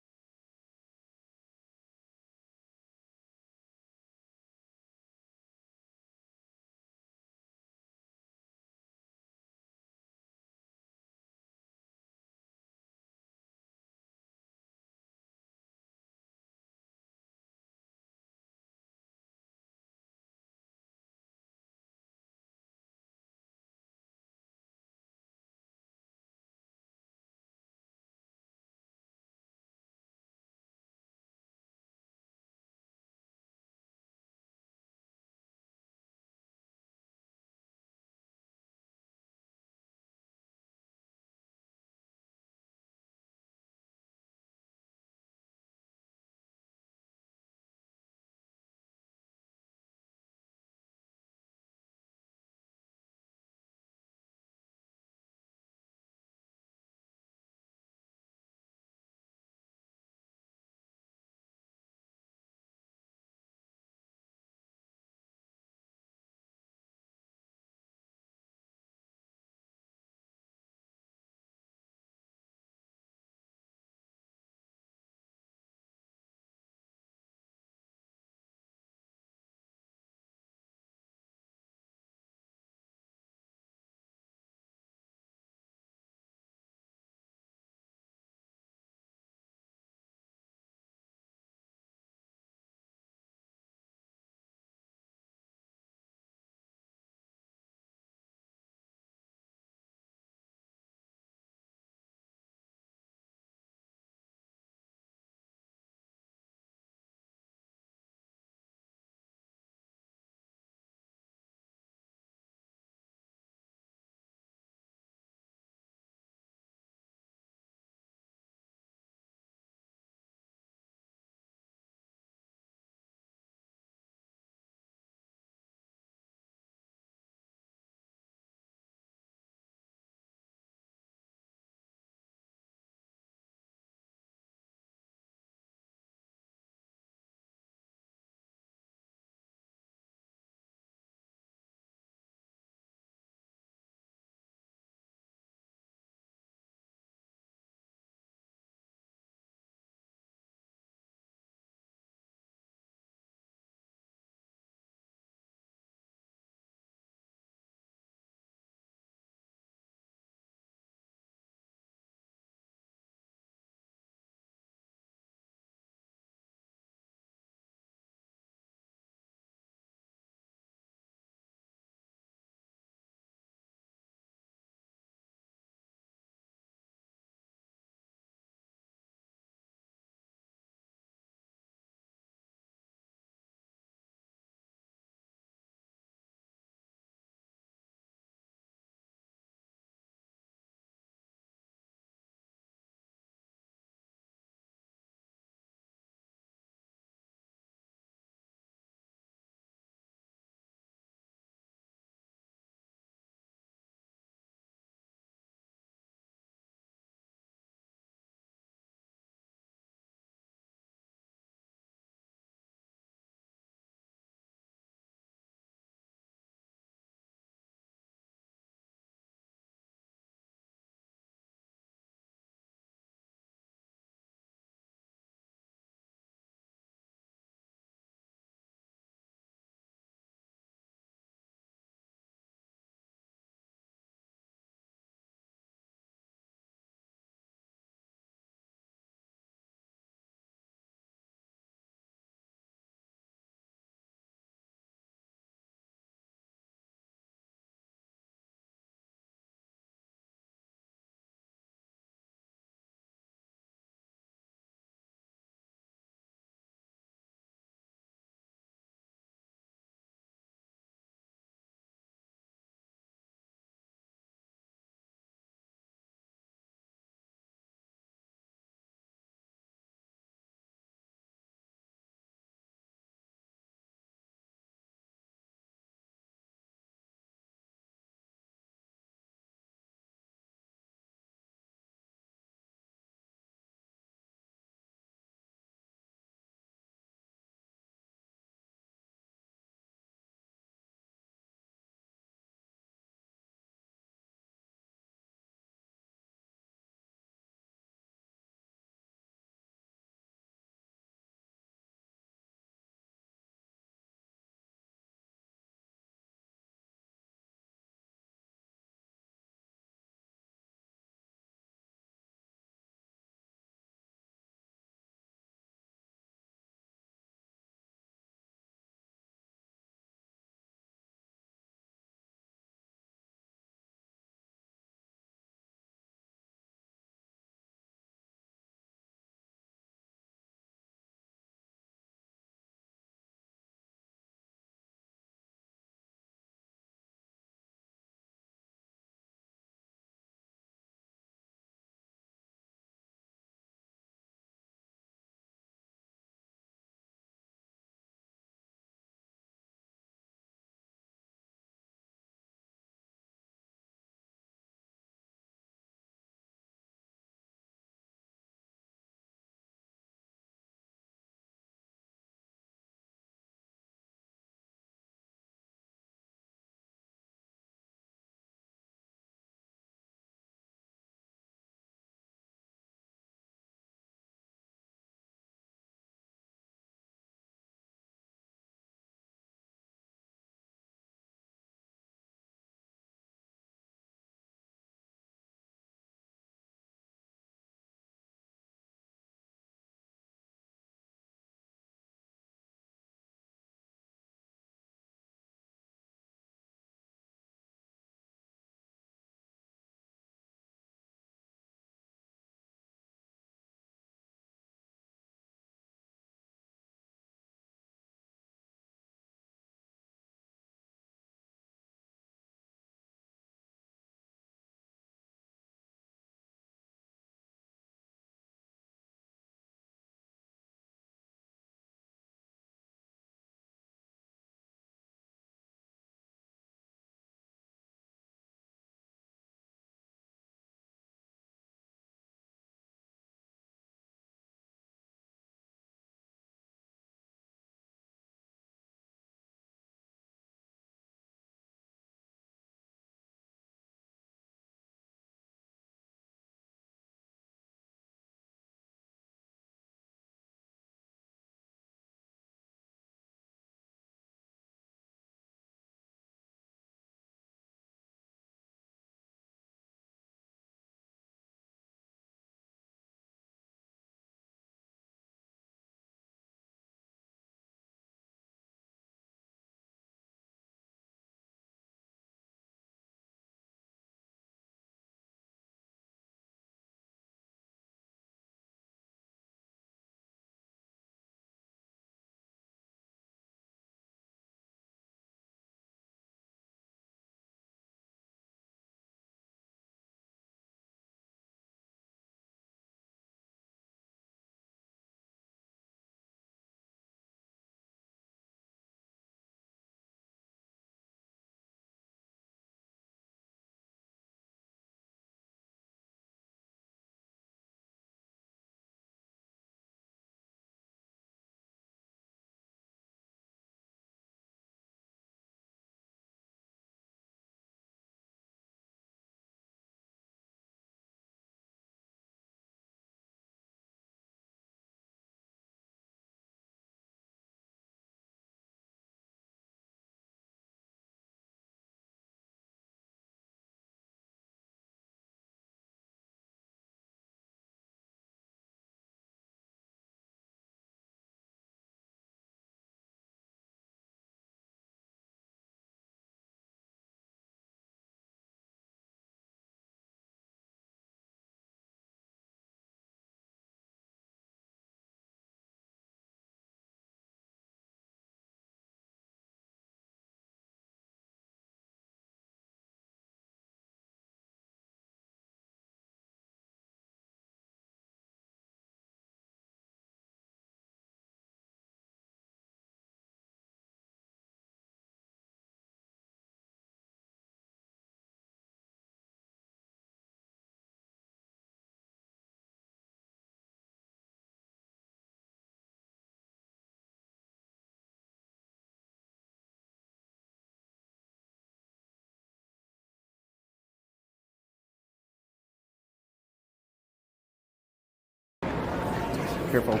Careful.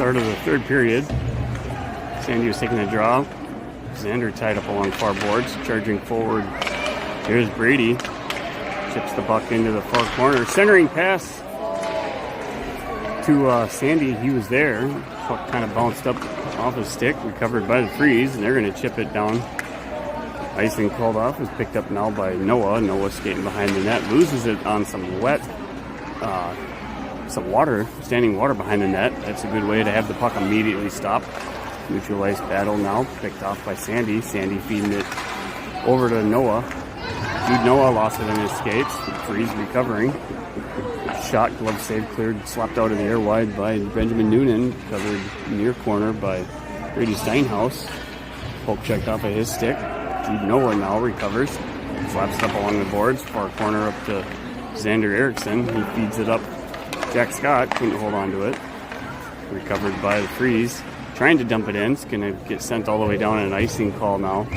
Start of the third period. Sandy was taking a draw. Xander tied up along far boards, charging forward. Here's Brady. Chips the puck into the far corner. Centering pass to Sandy. He was there. Puck kind of bounced up off his stick, recovered by the Freeze, and they're going to chip it down. Icing called off is picked up now by Noah. Noah skating behind the net. Loses it on some wet, some water, standing water behind the net. That's a good way to have the puck immediately stop. Neutralized battle now, picked off by Sandy. Sandy feeding it over to Noah. Jude Noah lost it in his skates. Freeze recovering. Shot, glove save, cleared, slapped out of the air wide by Benjamin Noonan. Covered near corner by Brady Steinhaus. Poke checked off of his stick. Jude Noah now recovers. Slaps it up along the boards. Far corner up to Xander Erickson. He feeds it up. Jack Scott couldn't hold on to it. Recovered by the Freeze. Trying to dump it in. It's going to get sent all the way down. An icing call now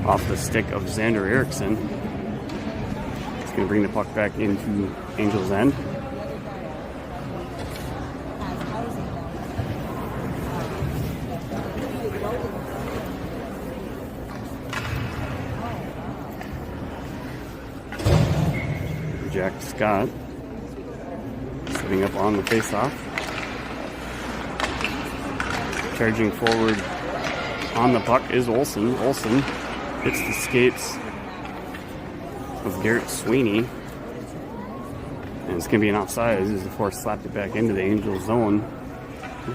off the stick of Xander Erickson. It's going to bring the puck back into Angels' end. Jack Scott sitting up on the faceoff. Charging forward on the puck is Olsen. Olsen hits the skates of Garrett Sweeney. And it's going to be an offside as the Force slapped it back into the Angels zone.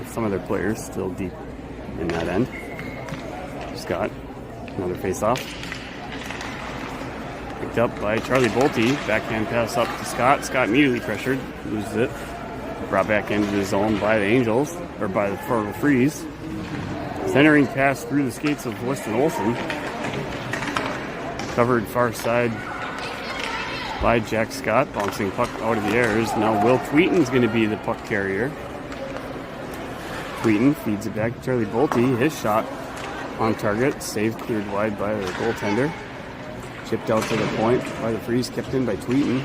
Some of their players still deep in that end. Scott, another faceoff. Picked up by Charlie Bolte. Backhand pass up to Scott. Scott immediately pressured. Loses it. Brought back into the zone by the Angels, or by the Fargo Freeze. Centering pass through the skates of Weston Olsen. Covered far side by Jack Scott. Bouncing puck out of the air is now Will Tweeton's going to be the puck carrier. Tweeton feeds it back to Charlie Bolte. His shot on target. Save cleared wide by the goaltender. Chipped out to the point by the Freeze. Kept in by Tweeton.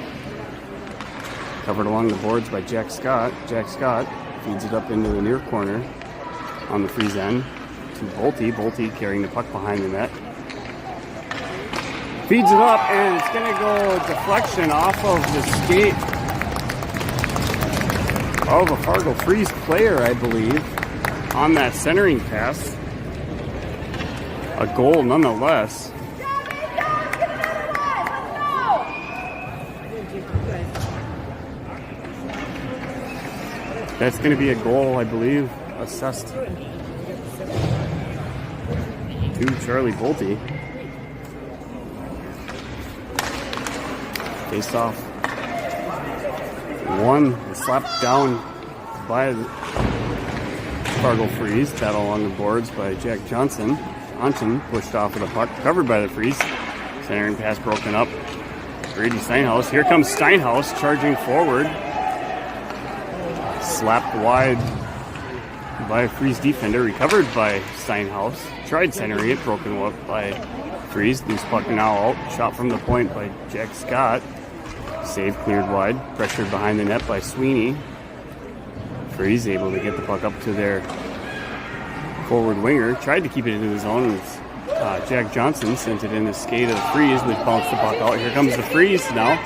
Covered along the boards by Jack Scott. Jack Scott feeds it up into the near corner on the Freeze end to Bolte. Bolte carrying the puck behind the net. Feeds it up, and it's going to go deflection off of the skate of a Fargo Freeze player, I believe, on that centering pass. A goal nonetheless. That's going to be a goal, I believe, assessed to Charlie Bolte. Face off. One slapped down by the Fargo Freeze. Battle along the boards by Jack Johnson. Johnson pushed off of the puck, covered by the Freeze. Centering pass broken up. Brady Steinhaus. Here comes Steinhaus charging forward. Slapped wide by a Freeze defender. Recovered by Steinhaus. Tried centering it. Broken up by Freeze. Loose puck now out. Shot from the point by Jack Scott. Save cleared wide. Pressured behind the net by Sweeney. Freeze able to get the puck up to their forward winger. Tried to keep it into the zone. Jack Johnson sent it in the skate of the Freeze, which bounced the puck out. Here comes the Freeze now.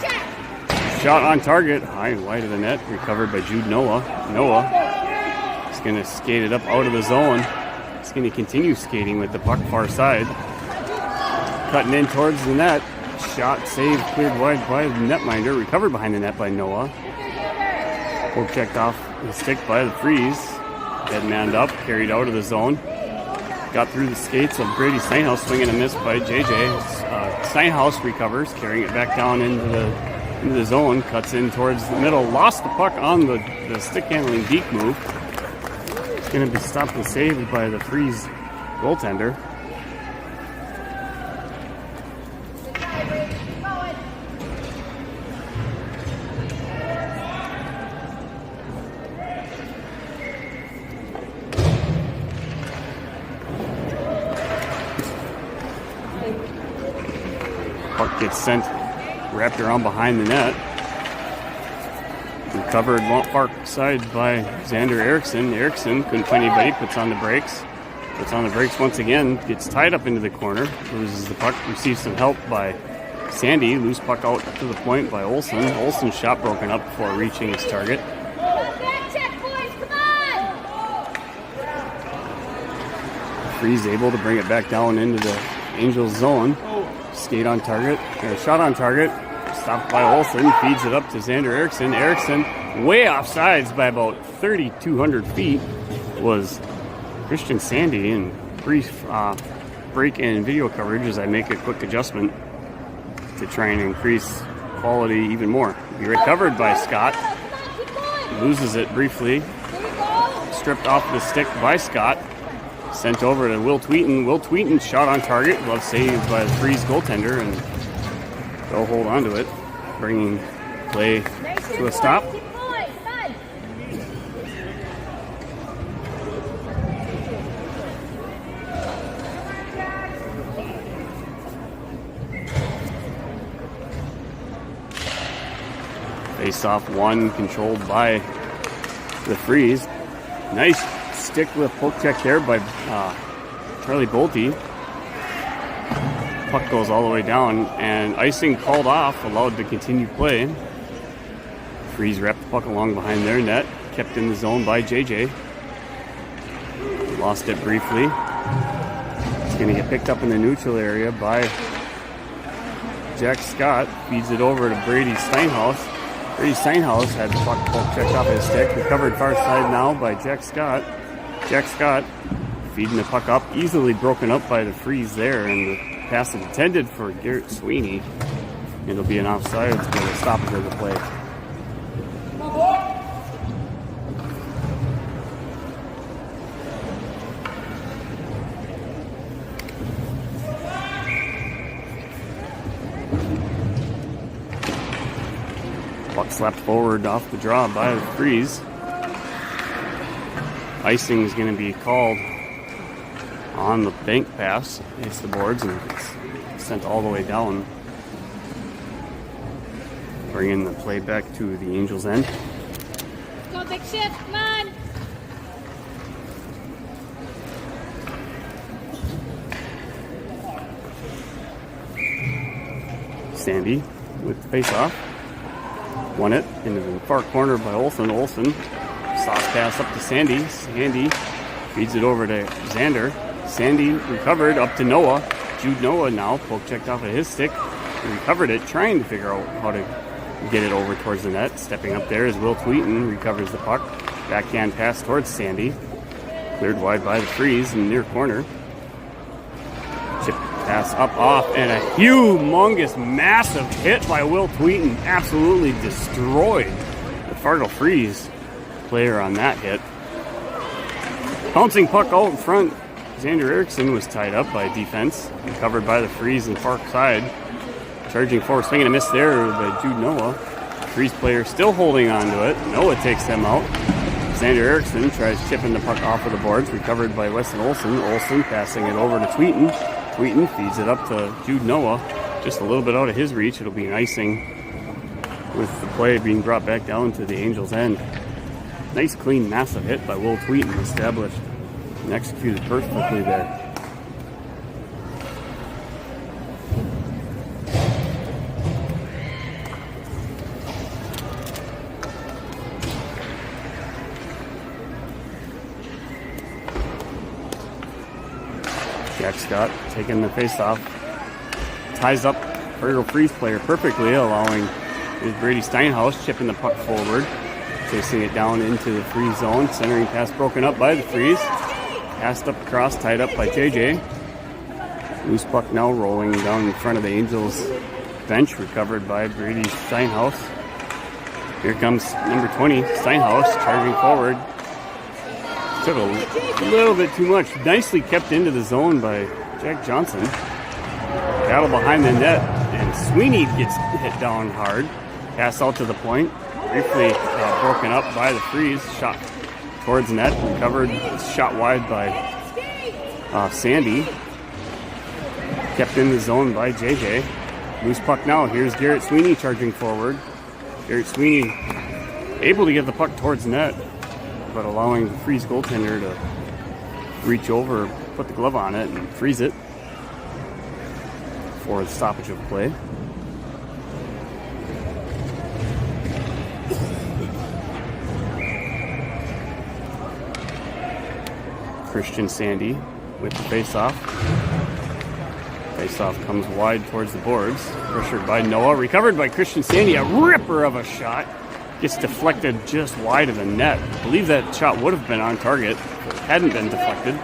Shot on target. High and wide of the net. Recovered by Jude Noah. Noah is going to skate it up out of the zone. He's going to continue skating with the puck far side. Cutting in towards the net. Shot saved, cleared wide by the netminder. Recovered behind the net by Noah. Poke checked off the stick by the Freeze. Head manned up, carried out of the zone. Got through the skates of Brady Steinhaus, swinging a miss by JJ. Steinhaus recovers, carrying it back down into the zone. Cuts in towards the middle. Lost the puck on the stick handling deke move. It's going to be stopped and saved by the Freeze goaltender. Puck gets sent, wrapped around behind the net. Recovered far side by Xander Eriksson. Eriksson couldn't find anybody, puts on the brakes. Puts on the brakes once again, gets tied up into the corner. Loses the puck, receives some help by Sandy. Loose puck out to the point by Olsen. Olsen's shot broken up before reaching his target. Back check, boys, come on! Freeze able to bring it back down into the Angels zone. Skate on target, or shot on target. Stopped by Olsen, feeds it up to Xander Eriksson. Eriksson way off sides by about 3,200 feet was Christian Sandy. In brief break in video coverage as I make a quick adjustment to try and increase quality even more. Be recovered by Scott. Loses it briefly. Stripped off the stick by Scott. Sent over to Will Tweeten. Will Tweeten shot on target. Glove saved by the Freeze goaltender, and they'll hold on to it, bringing play to a stop. Face off one, controlled by the Freeze. Nice stick with poke check there by Charlie Bolte. Puck goes all the way down, and icing called off, allowed to continue play. Freeze wrapped the puck along behind their net, kept in the zone by JJ. Lost it briefly. It's going to get picked up in the neutral area by Jack Scott. Feeds it over to Brady Steinhaus. Brady Steinhaus had the puck checked off his stick. Recovered far side now by Jack Scott. Jack Scott feeding the puck up, easily broken up by the Freeze there, and the pass is intended for Garrett Sweeney. It'll be an offside, it's going to stop it of the play. Puck slapped forward off the draw by the Freeze. Icing is going to be called on the bank pass. Hits the boards and it's sent all the way down. Bringing the play back to the Angels' end. Go big shift, come on! Sandy with the face off. Won it into the far corner by Olsen. Olsen. Sauce pass up to Sandy. Sandy feeds it over to Xander. Sandy recovered up to Noah. Jude Noah now poke checked off of his stick. He recovered it, trying to figure out how to get it over towards the net. Stepping up there is Will Tweeten. Recovers the puck. Backhand pass towards Sandy. Cleared wide by the Freeze in the near corner. Chip pass up off, and a humongous, massive hit by Will Tweeten. Absolutely destroyed the Fargo Freeze player on that hit. Bouncing puck out in front. Xander Erickson was tied up by defense and covered by the Freeze in far side. Charging forward, swinging a miss there by Jude Noah. Freeze player still holding on to it. Noah takes them out. Xander Erickson tries chipping the puck off of the boards, recovered by Weston Olson. Olson passing it over to Tweeten. Tweeten feeds it up to Jude Noah, just a little bit out of his reach. It'll be an icing with the play being brought back down to the Angels' end. Nice, clean, massive hit by Will Tweeten, established and executed perfectly there. Jack Scott taking the face-off. Ties up Fargo Freeze player perfectly, allowing his Brady Steinhaus chipping the puck forward. Chasing it down into the Freeze zone. Centering pass broken up by the Freeze. Passed up across, tied up by JJ. Loose puck now rolling down in front of the Angels bench. Recovered by Brady Steinhaus. Here comes number 20, Steinhaus, charging forward. Took a little bit too much. Nicely kept into the zone by Jack Johnson. Battle behind the net, and Sweeney gets hit down hard. Pass out to the point. Briefly broken up by the Freeze. Shot towards net. Recovered. Shot wide by Sandy. Kept in the zone by JJ. Loose puck now. Here's Garrett Sweeney charging forward. Garrett Sweeney able to get the puck towards net, but allowing the Freeze goaltender to reach over, put the glove on it, and freeze it for the stoppage of play. Christian Sandy with the face-off. Face-off comes wide towards the boards. Pressured by Noah. Recovered by Christian Sandy. A ripper of a shot. Gets deflected just wide of the net. I believe that shot would have been on target if it hadn't been deflected.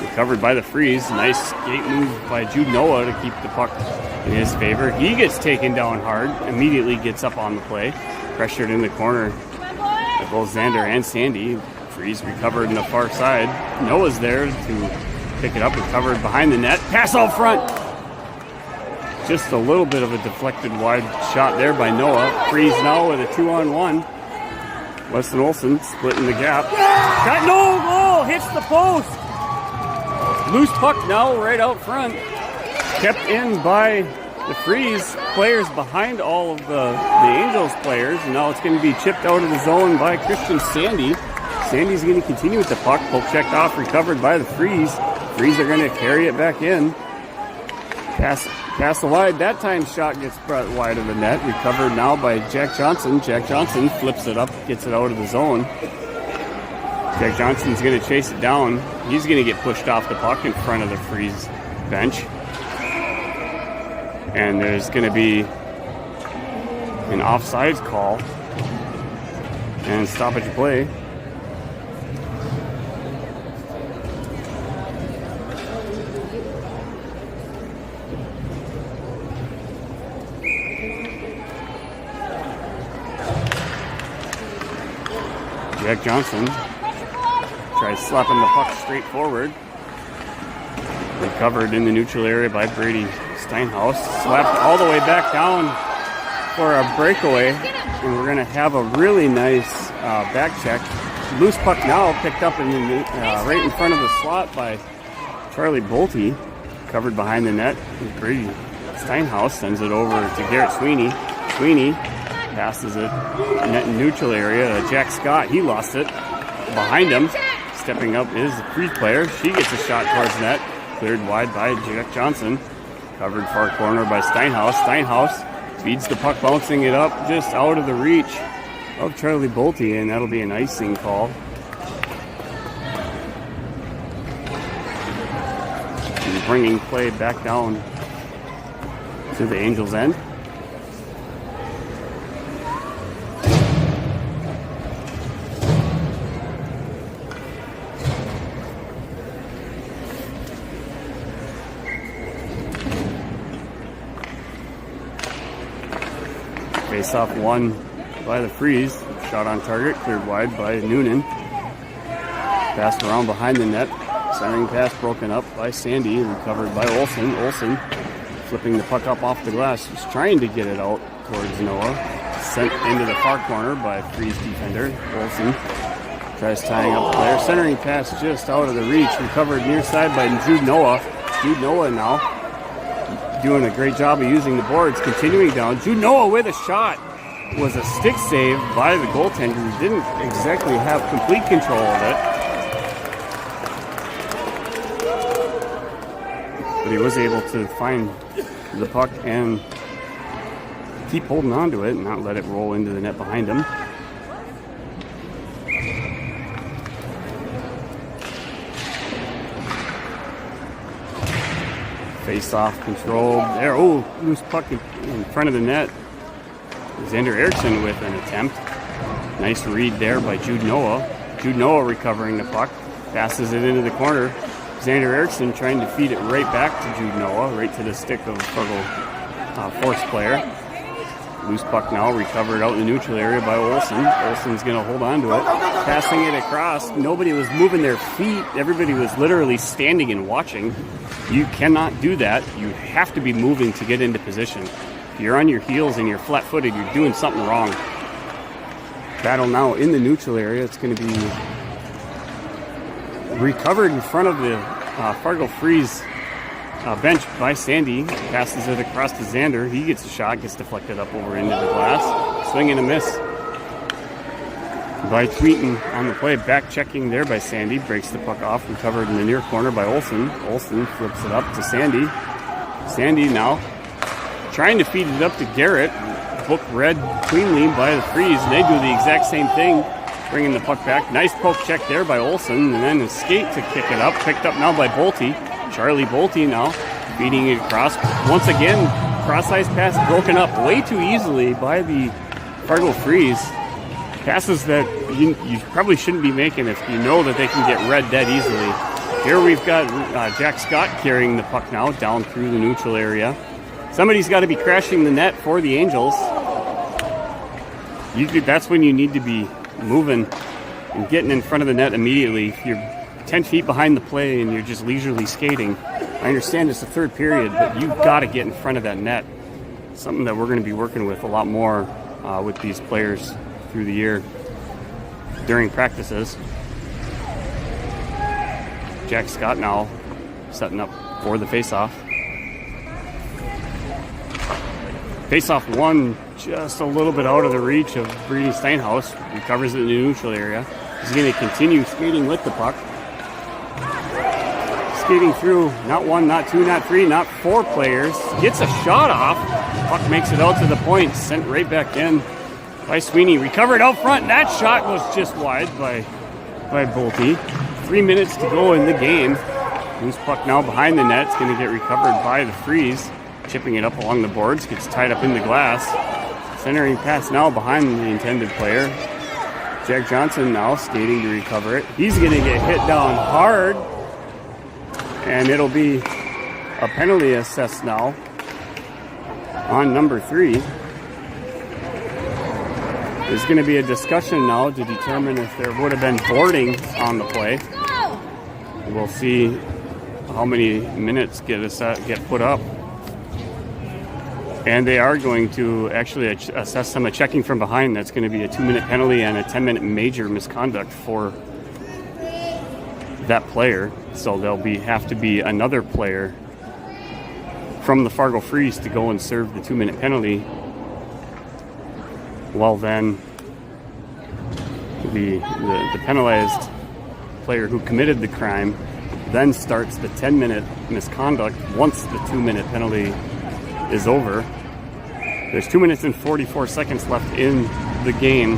Recovered by the Freeze. Nice skate move by Jude Noah to keep the puck in his favor. He gets taken down hard. Immediately gets up on the play. Pressured in the corner by both Xander and Sandy. Freeze recovered in the far side. Noah's there to pick it up. Recovered behind the net. Pass out front. Just a little bit of a deflected wide shot there by Noah. Freeze now with a 2-on-1. Weston Olson splitting the gap. Got no goal! Hits the post! Loose puck now right out front. Kept in by the Freeze players behind all of the Angels players. And now it's going to be chipped out of the zone by Christian Sandy. Sandy's going to continue with the puck. Poke checked off, recovered by the Freeze. Freeze are going to carry it back in. Pass wide. That time shot gets brought wide of the net. Recovered now by Jack Johnson. Jack Johnson flips it up, gets it out of the zone. Jack Johnson's going to chase it down. He's going to get pushed off the puck in front of the Freeze bench. And there's going to be an offsides call and stoppage of play. Jack Johnson tries slapping the puck straight forward. Recovered in the neutral area by Brady Steinhaus. Slapped all the way back down for a breakaway. And we're going to have a really nice back check. Loose puck now picked up right in front of the slot by Charlie Bolte. Covered behind the net. Brady Steinhaus sends it over to Garrett Sweeney. Sweeney passes it net neutral area. Jack Scott, he lost it. Behind him, stepping up is the Freeze player. She gets a shot towards net. Cleared wide by Jack Johnson. Covered far corner by Steinhaus. Steinhaus feeds the puck, bouncing it up just out of the reach of Charlie Bolte, and that'll be an icing call. And bringing play back down to the Angels' end. Face off won by the Freeze. Shot on target, cleared wide by Noonan. Passed around behind the net. Centering pass broken up by Sandy, recovered by Olsen. Olsen flipping the puck up off the glass. He's trying to get it out towards Noah. Sent into the far corner by Freeze defender. Olsen tries tying up the player. Centering pass just out of the reach. Recovered near side by Jude Noah. Jude Noah now doing a great job of using the boards. Continuing down. Jude Noah with a shot. Was a stick save by the goaltender who didn't exactly have complete control of it. But he was able to find the puck and keep holding on to it and not let it roll into the net behind him. Face-off controlled there. Oh, loose puck in front of the net. Xander Erickson with an attempt. Nice read there by Jude Noah. Jude Noah recovering the puck. Passes it into the corner. Xander Erickson trying to feed it right back to Jude Noah, right to the stick of Fargo Force player. Loose puck now recovered out in the neutral area by Olsen. Olsen's going to hold on to it. Passing it across. Nobody was moving their feet. Everybody was literally standing and watching. You cannot do that. You have to be moving to get into position. If you're on your heels and you're flat-footed, you're doing something wrong. Battle now in the neutral area. It's going to be recovered in front of the Fargo Freeze bench by Sandy. Passes it across to Xander. He gets a shot, gets deflected up over into the glass. Swing and a miss by Tweeten on the play. Back checking there by Sandy. Breaks the puck off. Recovered in the near corner by Olsen. Olsen flips it up to Sandy. Sandy now trying to feed it up to Garrett. Book read cleanly by the Freeze. They do the exact same thing, bringing the puck back. Nice poke check there by Olsen, and then a skate to kick it up. Picked up now by Bolte. Charlie Bolte now feeding it across. Once again, cross-ice pass broken up way too easily by the Fargo Freeze. Passes that you probably shouldn't be making if you know that they can get read dead easily. Here we've got Jack Scott carrying the puck now down through the neutral area. Somebody's got to be crashing the net for the Angels. That's when you need to be moving and getting in front of the net immediately. If you're 10 feet behind the play and you're just leisurely skating, I understand it's the third period, but you've got to get in front of that net. Something that we're going to be working with a lot more with these players through the year during practices. Jack Scott now setting up for the face-off. Face-off one just a little bit out of the reach of Brady Steinhaus. Recovers it in the neutral area. He's going to continue skating with the puck. Skating through not one, not two, not three, not four players. Gets a shot off. Puck makes it out to the point. Sent right back in by Sweeney. Recovered out front. That shot was just wide by Bolte. 3 minutes to go in the game. Loose puck now behind the net. It's going to get recovered by the Freeze. Chipping it up along the boards, gets tied up in the glass. Centering pass now behind the intended player. Jack Johnson now skating to recover it. He's going to get hit down hard. And it'll be a penalty assessed now on number 3. There's going to be a discussion now to determine if there would have been boarding on the play. We'll see how many minutes get put up. And they are going to actually assess some of checking from behind. That's going to be a 2-minute penalty and a 10-minute major misconduct for that player. So there'll have to be another player from the Fargo Freeze to go and serve the 2-minute penalty. Well, then the penalized player who committed the crime then starts the 10-minute misconduct once the 2-minute penalty is over. There's 2 minutes and 44 seconds left in the game.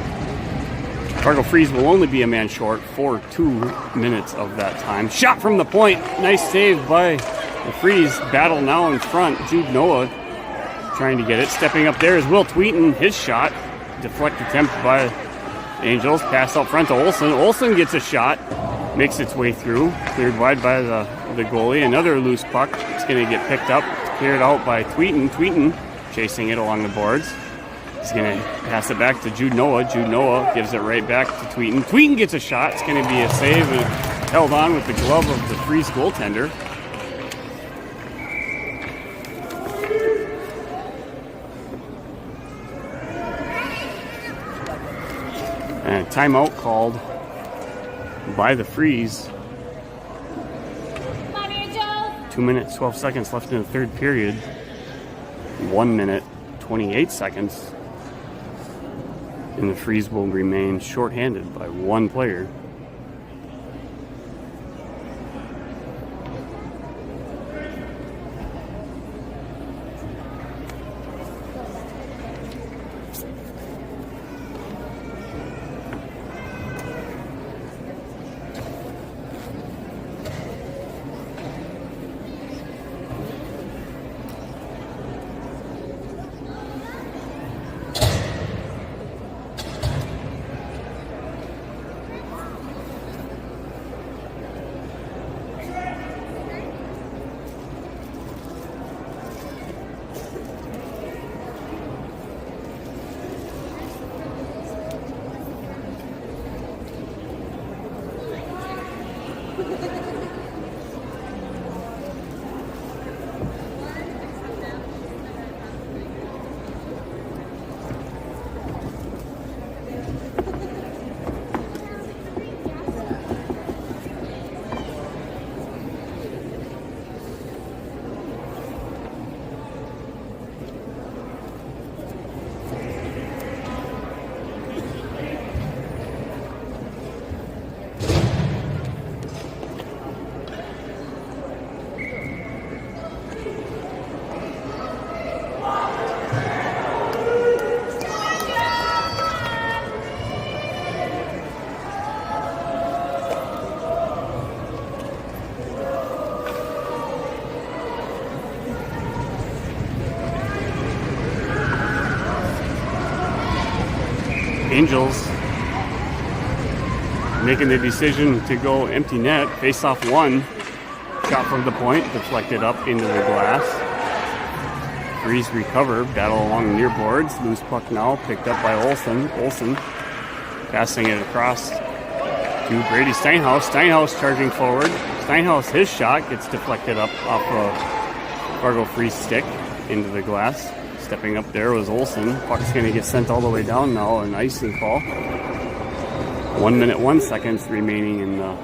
Fargo Freeze will only be a man short for 2 minutes of that time. Shot from the point. Nice save by the Freeze. Battle now in front. Jude Noah trying to get it. Stepping up there is Will Tweeten. His shot. Deflect attempt by Angels. Pass out front to Olsen. Olsen gets a shot. Makes its way through. Cleared wide by the goalie. Another loose puck. It's going to get picked up. Cleared out by Tweeten. Tweeten chasing it along the boards. He's going to pass it back to Jude Noah. Jude Noah gives it right back to Tweeten. Tweeten gets a shot. It's going to be a save and held on with the glove of the Freeze goaltender. And a timeout called by the Freeze. 2 minutes, 12 seconds left in the third period. 1 minute, 28 seconds. And the Freeze will remain shorthanded by one player. Angels making the decision to go empty net. Face off one. Shot from the point, deflected up into the glass. Freeze recover, battle along the near boards. Loose puck now, picked up by Olsen. Olsen passing it across to Brady Steinhaus. Steinhaus charging forward. Steinhaus, his shot gets deflected up off a Fargo Freeze stick into the glass. Stepping up there was Olsen. Puck's going to get sent all the way down now. An icing call. 1 minute, 1 second remaining in the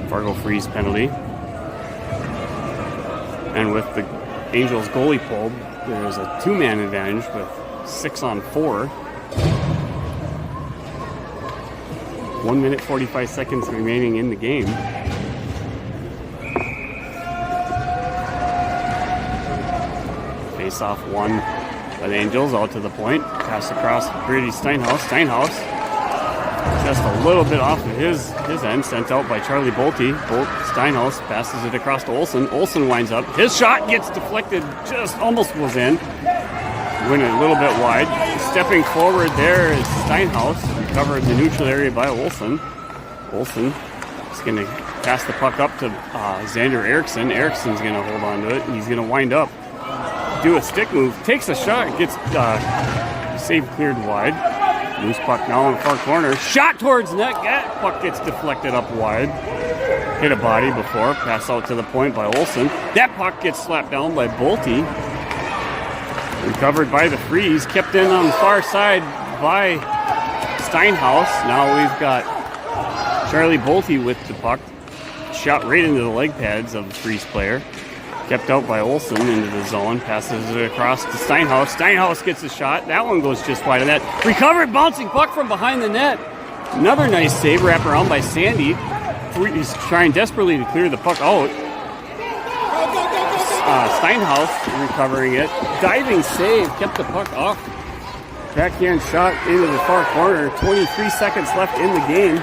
Fargo Freeze penalty. And with the Angels goalie pulled, there's a two-man advantage with 6-on-4. 1 minute, 45 seconds remaining in the game. Face off one by the Angels, out to the point. Pass across Brady Steinhaus. Steinhaus just a little bit off of his end, sent out by Charlie Bolte. Steinhaus passes it across to Olsen. Olsen winds up. His shot gets deflected, just almost was in. Went a little bit wide. Stepping forward there is Steinhaus. Recovered in the neutral area by Olsen. Olsen is going to pass the puck up to Xander Eriksson. Eriksson's going to hold on to it. He's going to wind up, do a stick move, takes a shot, gets save cleared wide. Loose puck now in the far corner. Shot towards net. That puck gets deflected up wide. Hit a body before. Pass out to the point by Olsen. That puck gets slapped down by Bolte. Recovered by the Freeze. Kept in on the far side by Steinhaus. Now we've got Charlie Bolte with the puck. Shot right into the leg pads of the Freeze player. Kept out by Olsen into the zone. Passes it across to Steinhaus. Steinhaus gets a shot. That one goes just wide of that. Recovered, bouncing puck from behind the net. Another nice save, wrap around by Sandy. He's trying desperately to clear the puck out. Steinhaus recovering it. Diving save, kept the puck off. Backhand shot into the far corner. 23 seconds left in the game.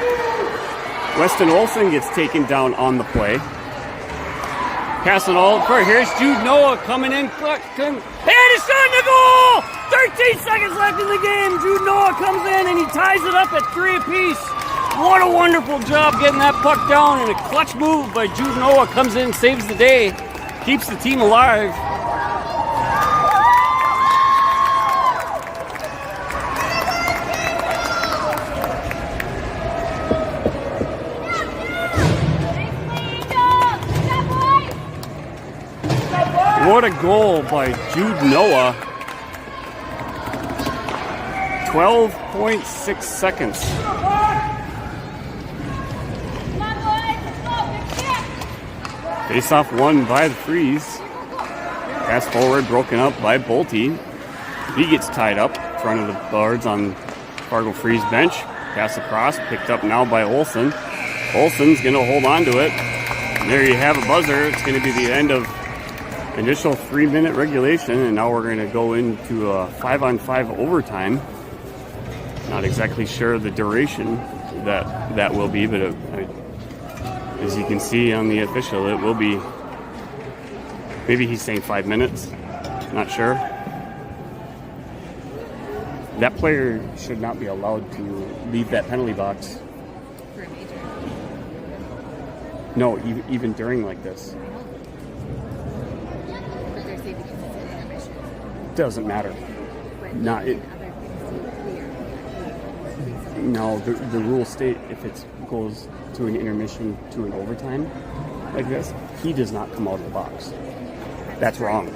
Weston Olsen gets taken down on the play. Passing all for here's Jude Noah coming in. And it's on the goal! 13 seconds left in the game. Jude Noah comes in and he ties it up at 3 apiece. What a wonderful job getting that puck down, and a clutch move by Jude Noah comes in, saves the day, keeps the team alive. What a goal by Jude Noah. 12.6 seconds. Come on, boys. Let's go. Good kick. Face-off won by the Freeze. Pass forward, broken up by Bolte. He gets tied up in front of the guards on Fargo Freeze bench. Pass across, picked up now by Olsen. Olsen's going to hold on to it. And there you have a buzzer. It's going to be the end of initial 3-minute regulation, and now we're going to go into a 5-on-5 overtime. Not exactly sure the duration that will be, but as you can see on the official, it will be, maybe he's saying 5 minutes. Not sure. That player should not be allowed to leave that penalty box. No, even during like this. Doesn't matter. Not it. No, the rules state if it goes to an intermission to an overtime like this, he does not come out of the box. That's wrong.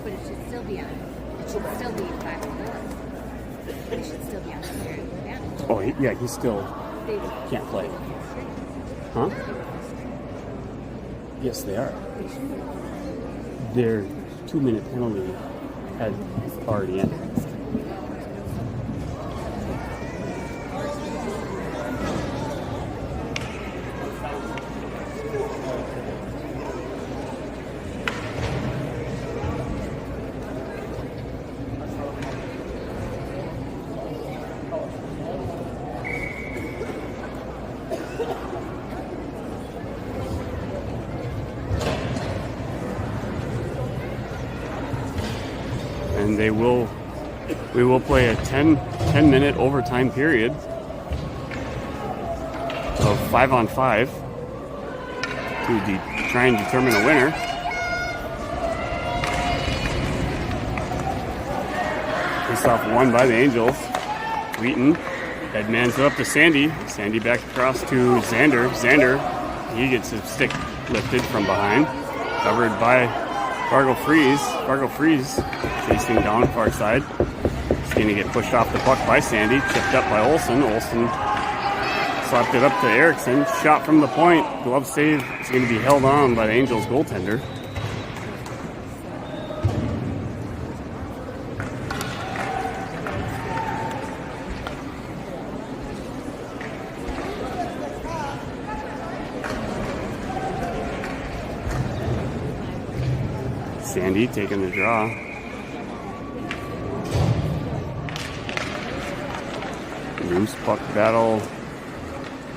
But it should still be on. It should still be 5-4. But it should still be on the fair advantage. Oh, yeah, he still can't play. Huh? Yes, they are. Their 2-minute penalty had already ended. And we will play a 10-minute overtime period of 5-on-5 to try and determine a winner. Face-off won by the Angels. Wheaton headmans it up to Sandy. Sandy back across to Xander. Xander, he gets his stick lifted from behind. Covered by Fargo Freeze. Fargo Freeze chasing down far side. He's going to get pushed off the puck by Sandy. Chipped up by Olsen. Olsen slapped it up to Erickson. Shot from the point. Glove save. It's going to be held on by the Angels goaltender. Sandy taking the draw. Loose puck battle.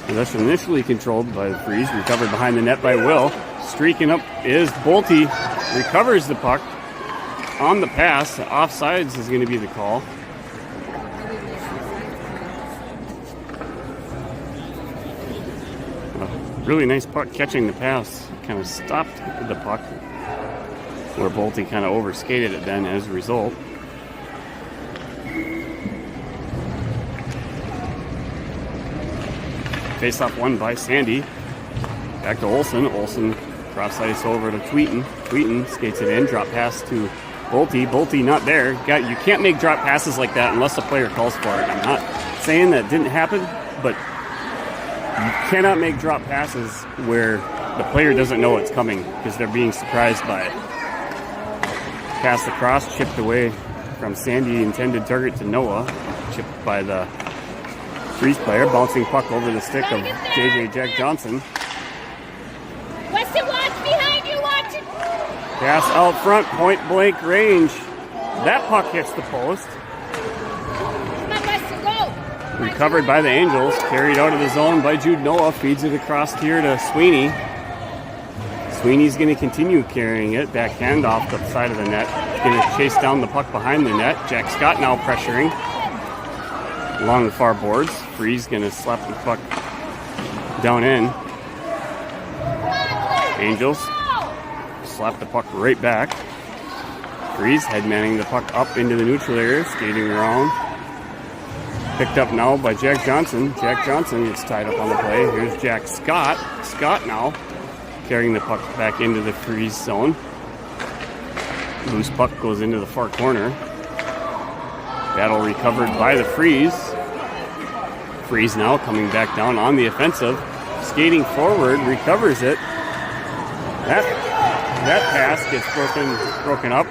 Possession initially controlled by the Freeze. Recovered behind the net by Will. Streaking up is Bolte. Recovers the puck on the pass. Offsides is going to be the call. A really nice puck catching the pass. Kind of stopped the puck, where Bolte kind of overskated it then as a result. Face-off won by Sandy. Back to Olsen. Olsen cross ice over to Tweeten. Tweeten skates it in. Drop pass to Bolte. Bolte not there. You can't make drop passes like that unless the player calls for it. I'm not saying that didn't happen, but you cannot make drop passes where the player doesn't know it's coming because they're being surprised by it. Pass across, chipped away from Sandy, intended target to Noah. Chipped by the Freeze player, bouncing puck over the stick of JJ Jack Johnson. Weston, watch behind you, watch it. Pass out front, point blank range. That puck hits the post. Come on, Weston, go. Recovered by the Angels, carried out of the zone by Jude Noah, feeds it across here to Sweeney. Sweeney's going to continue carrying it, backhand off the side of the net. Going to chase down the puck behind the net. Jack Scott now pressuring along the far boards. Freeze going to slap the puck down in. Angels slap the puck right back. Freeze headmanning the puck up into the neutral area, skating around. Picked up now by Jack Johnson. Jack Johnson gets tied up on the play. Here's Jack Scott. Scott now carrying the puck back into the freeze zone. Loose puck goes into the far corner. Battle recovered by the freeze. Freeze now coming back down on the offensive. Skating forward, recovers it. That pass gets broken up.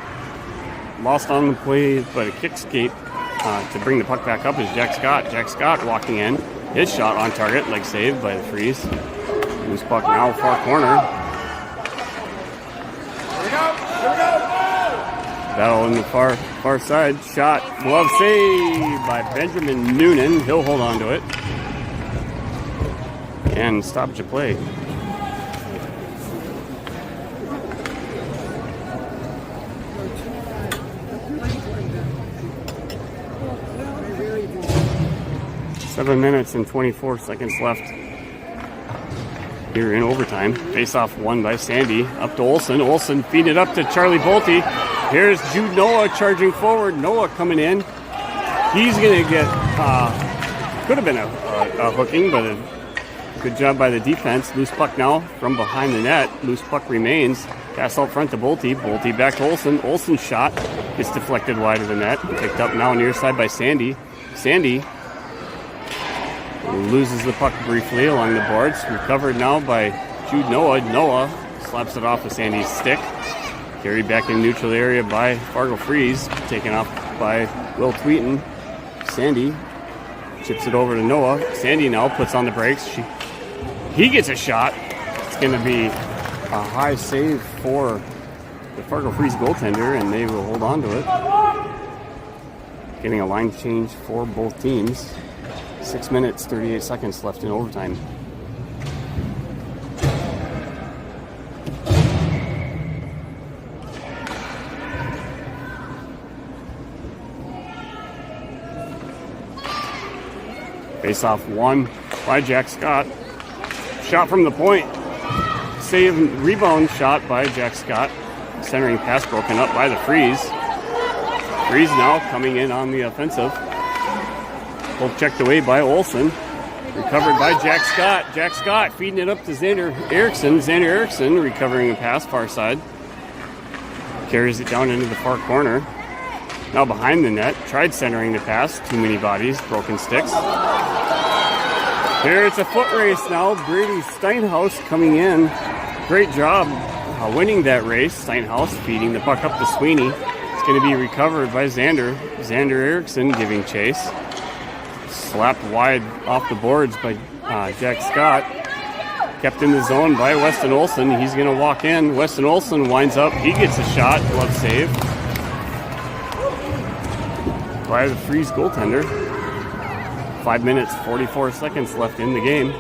Lost on the play, but a kick skate to bring the puck back up is Jack Scott. Jack Scott walking in. His shot on target, leg saved by the freeze. Loose puck now, far corner. Battle in the far side. Shot, glove save by Benjamin Noonan. He'll hold on to it. And stoppage of play. Seven minutes and 24 seconds left here in overtime. Face-off won by Sandy. Up to Olsen. Olsen feed it up to Charlie Bolte. Here's Jude Noah charging forward. Noah coming in. He's going to get, could have been a hooking, but a good job by the defense. Loose puck now from behind the net. Loose puck remains. Pass out front to Bolte. Bolte back to Olsen. Olsen's shot gets deflected wide of the net. Picked up now near side by Sandy. Sandy loses the puck briefly along the boards. Recovered now by Jude Noah. Noah slaps it off of Sandy's stick. Carried back in neutral area by Fargo Freeze. Taken off by Will Tweeton. Sandy chips it over to Noah. Sandy now puts on the brakes. He gets a shot. It's going to be a high save for the Fargo Freeze goaltender, and they will hold on to it. Getting a line change for both teams. 6 minutes, 38 seconds left in overtime. Face-off won by Jack Scott. Shot from the point. Save, rebound shot by Jack Scott. Centering pass broken up by the Freeze. Freeze now coming in on the offensive. Both checked away by Olsen. Recovered by Jack Scott. Jack Scott feeding it up to Xander Erickson. Xander Erickson recovering a pass far side. Carries it down into the far corner. Now behind the net. Tried centering the pass. Too many bodies. Broken sticks. Here it's a foot race now. Brady Steinhaus coming in. Great job winning that race. Steinhaus feeding the puck up to Sweeney. It's going to be recovered by Xander. Xander Erickson giving chase. Slapped wide off the boards by Jack Scott. Kept in the zone by Weston Olsen. He's going to walk in. Weston Olsen winds up. He gets a shot. Glove save by the Freeze goaltender. 5 minutes, 44 seconds left in the game.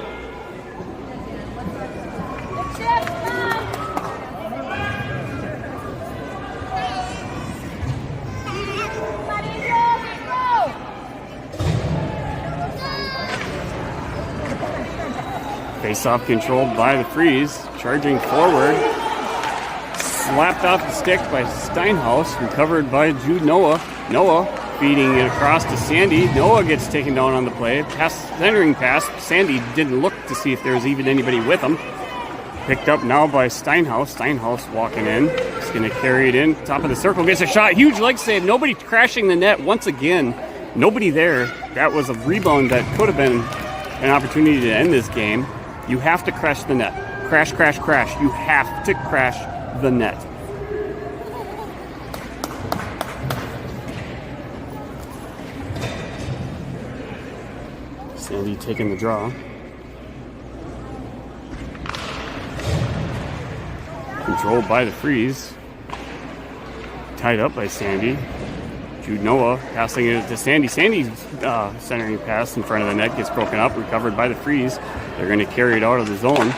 Face-off controlled by the Freeze. Charging forward. Slapped off the stick by Steinhaus. Recovered by Jude Noah. Noah feeding it across to Sandy. Noah gets taken down on the play. Centering pass. Sandy didn't look to see if there was even anybody with him. Picked up now by Steinhaus. Steinhaus walking in. He's going to carry it in. Top of the circle. Gets a shot. Huge leg save. Nobody crashing the net once again. Nobody there. That was a rebound that could have been an opportunity to end this game. You have to crash the net. Crash, crash, crash. You have to crash the net. Sandy taking the draw. Controlled by the Freeze. Tied up by Sandy. Jude Noah passing it to Sandy. Sandy's centering pass in front of the net gets broken up. Recovered by the Freeze. They're going to carry it out of the zone.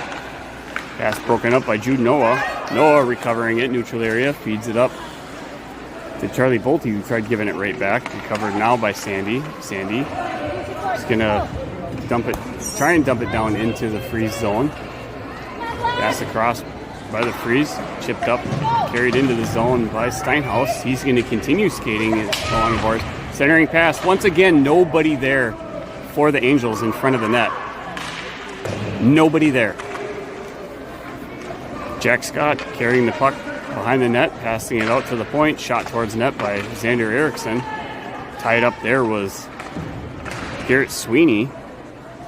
Pass broken up by Jude Noah. Noah recovering it. Neutral area. Feeds it up to Charlie Bolte, who tried giving it right back. Recovered now by Sandy. Sandy is going to try and dump it down into the Freeze zone. Pass across by the Freeze. Chipped up. Carried into the zone by Steinhaus. He's going to continue skating along the boards. Centering pass. Once again, nobody there for the Angels in front of the net. Nobody there. Jack Scott carrying the puck behind the net, passing it out to the point. Shot towards net by Xander Erickson. Tied up there was Garrett Sweeney.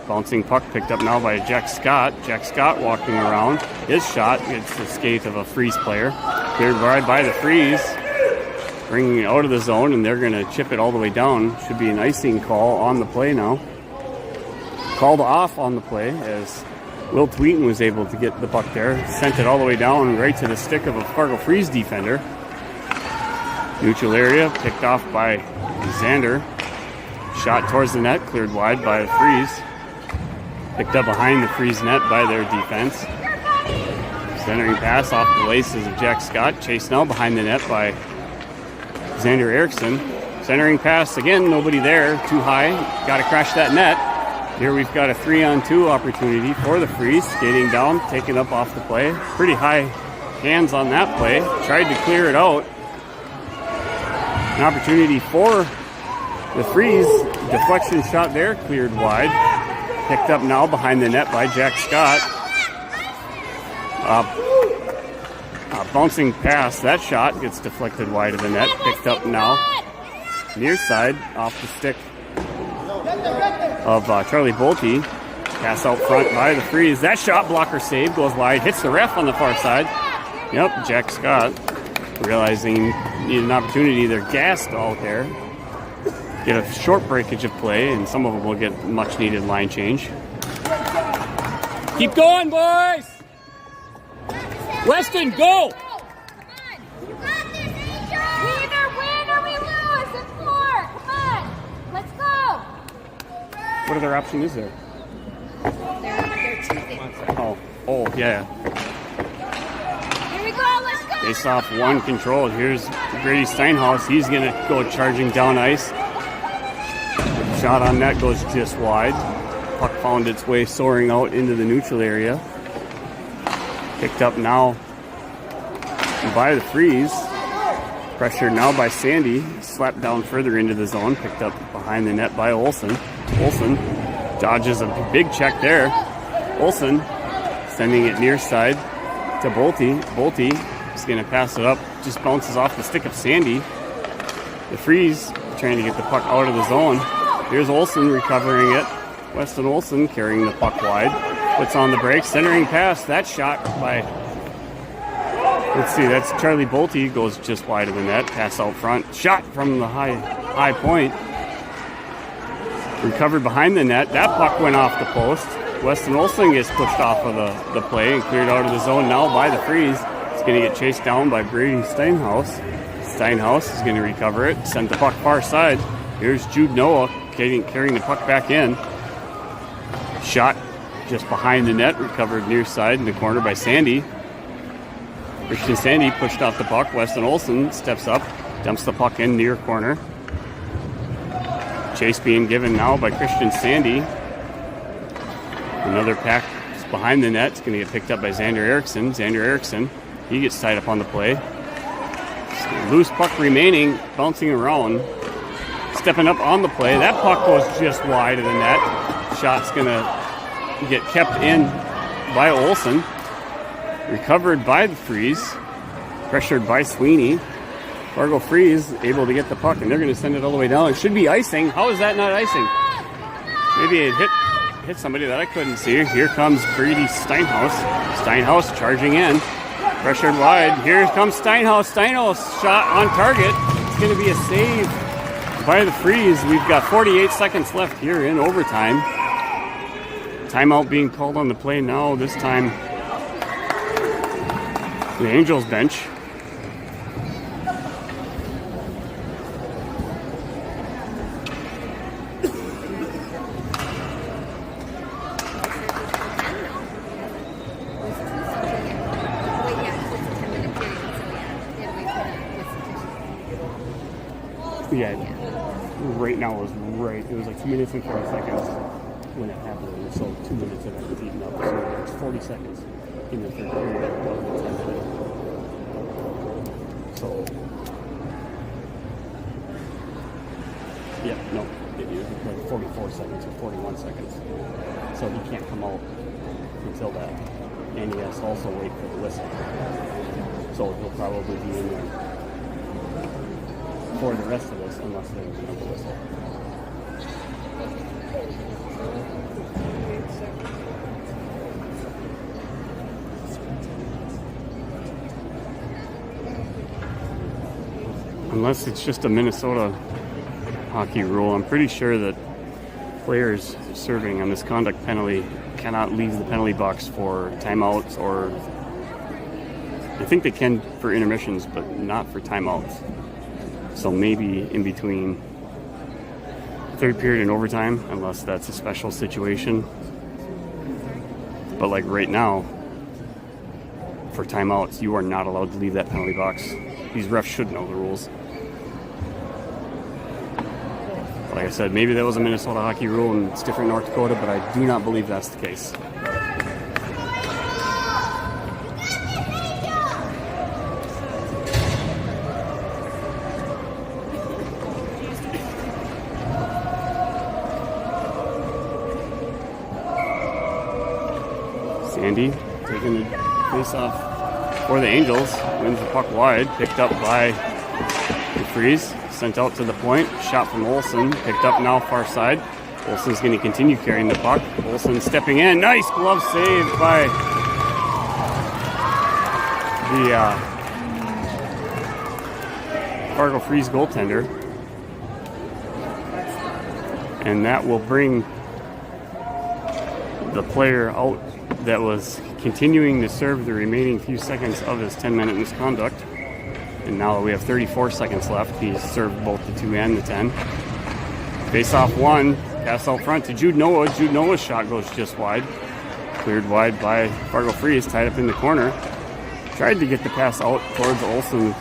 Bouncing puck picked up now by Jack Scott. Jack Scott walking around. His shot gets the skate of a Freeze player. Cleared wide by the Freeze. Bringing it out of the zone, and they're going to chip it all the way down. Should be an icing call on the play now. Called off on the play as Will Tweeten was able to get the puck there. Sent it all the way down right to the stick of a Fargo Freeze defender. Neutral area picked off by Xander. Shot towards the net, cleared wide by the Freeze. Picked up behind the Freeze net by their defense. Centering pass off the laces of Jack Scott. Chased now behind the net by Xander Erickson. Centering pass again, nobody there. Too high. Got to crash that net. Here we've got a 3-on-2 opportunity for the Freeze. Skating down, taken up off the play. Pretty high hands on that play. Tried to clear it out. An opportunity for the Freeze. Deflection shot there, cleared wide. Picked up now behind the net by Jack Scott. Bouncing pass. That shot gets deflected wide of the net. Picked up now near side off the stick of Charlie Bolte. Pass out front by the Freeze. That shot blocker save goes wide. Hits the ref on the far side. Yep, Jack Scott realizing need an opportunity. They're gassed out there. Get a short breakage of play, and some of them will get much needed line change. Keep going, boys! Weston, go! We either win or we lose. It's 4. Come on. Let's go. What other option is there? They're choosing. Oh, yeah. Here we go. Let's go. Face off one control. Here's Grady Steinhaus. He's going to go charging down ice. Shot on net goes just wide. Puck found its way soaring out into the neutral area. Picked up now by the Freeze. Pressured now by Sandy. Slapped down further into the zone. Picked up behind the net by Olsen. Olsen dodges a big check there. Olsen sending it near side to Bolte. Bolte is going to pass it up. Just bounces off the stick of Sandy. The Freeze trying to get the puck out of the zone. Here's Olsen recovering it. Weston Olsen carrying the puck wide. Puts on the brakes. Centering pass. That shot by... Let's see, that's Charlie Bolte. Goes just wide of the net. Pass out front. Shot from the high point. Recovered behind the net. That puck went off the post. Weston Olsen gets pushed off of the play and cleared out of the zone now by the Freeze. It's going to get chased down by Brady Steinhaus. Steinhaus is going to recover it. Send the puck far side. Here's Jude Noah carrying the puck back in. Shot just behind the net. Recovered near side in the corner by Sandy. Christian Sandy pushed off the puck. Weston Olsen steps up. Dumps the puck in near corner. Chase being given now by Christian Sandy. Another pack behind the net. It's going to get picked up by Xander Erickson. Xander Erickson, he gets tied up on the play. Loose puck remaining, bouncing around. Stepping up on the play. That puck goes just wide of the net. Shot's going to get kept in by Olsen. Recovered by the Freeze. Pressured by Sweeney. Fargo Freeze able to get the puck, and they're going to send it all the way down. It should be icing. How is that not icing? Maybe it hit somebody that I couldn't see. Here comes Brady Steinhaus. Steinhaus charging in. Pressured wide. Here comes Steinhaus. Steinhaus shot on target. It's going to be a save by the Freeze. We've got 48 seconds left here in overtime. Timeout being called on the play now. This time, the Angels bench. Yeah, right now was right. It was like 2 minutes and 40 seconds when it happened. So 2 minutes of it was eaten up. So it's 40 seconds in the third period. So Yeah, no, like 44 seconds or 41 seconds. So he can't come out until that. And he has to also wait for the whistle. So he'll probably be in there for the rest of this unless there's another whistle. Unless it's just a Minnesota hockey rule, I'm pretty sure that players serving a misconduct penalty cannot leave the penalty box for timeouts, or I think they can for intermissions, but not for timeouts. So maybe in between third period and overtime, unless that's a special situation. But like right now, for timeouts, you are not allowed to leave that penalty box. These refs should know the rules. Like I said, maybe that was a Minnesota hockey rule and it's different in North Dakota, but I do not believe that's the case. Sandy taking the face off for the Angels, wins the puck wide, picked up by the Freeze. Sent out to the point, shot from Olsen, picked up now far side. Olsen's going to continue carrying the puck. Olsen stepping in, nice glove save by the Fargo Freeze goaltender. And that will bring the player out that was continuing to serve the remaining few seconds of his 10-minute misconduct. And now we have 34 seconds left. He's served both the 2 and the 10. Face off 1. Pass out front to Jude Noah. Jude Noah's shot goes just wide. Cleared wide by Fargo Freeze. Tied up in the corner. Tried to get the pass out towards Olsen.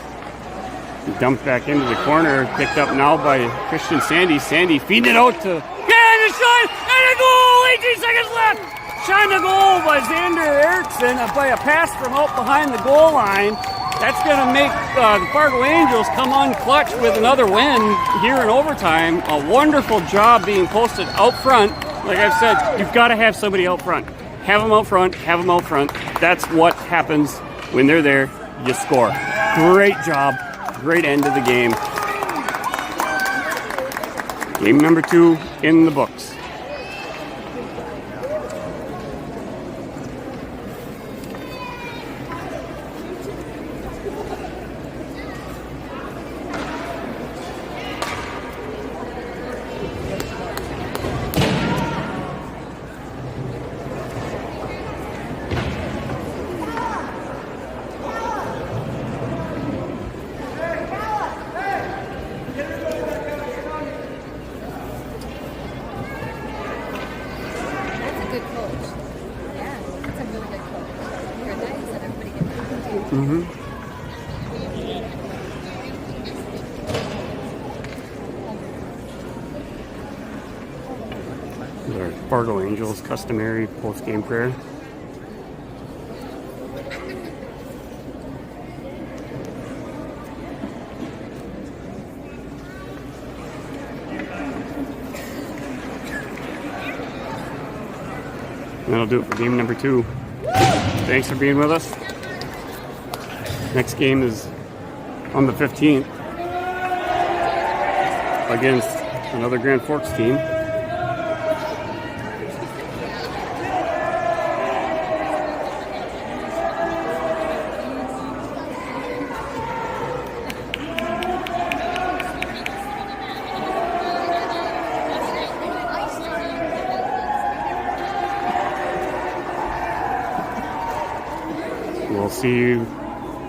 Dumped back into the corner. Picked up now by Christian Sandy. Sandy feeding it out to... And a shot! And a goal! 18 seconds left! Shot the goal by Xander Erickson by a pass from out behind the goal line. That's going to make the Fargo Angels come unclutch with another win here in overtime. A wonderful job being posted out front. Like I've said, you've got to have somebody out front. Have them out front, have them out front. That's what happens when they're there. You score. Great job. Great end of the game. Game number 2 in the books. Our Fargo Angels customary post-game prayer. And that'll do it for game number 2. Thanks for being with us. Next game is on the 15th against another Grand Forks team.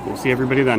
We'll see everybody then.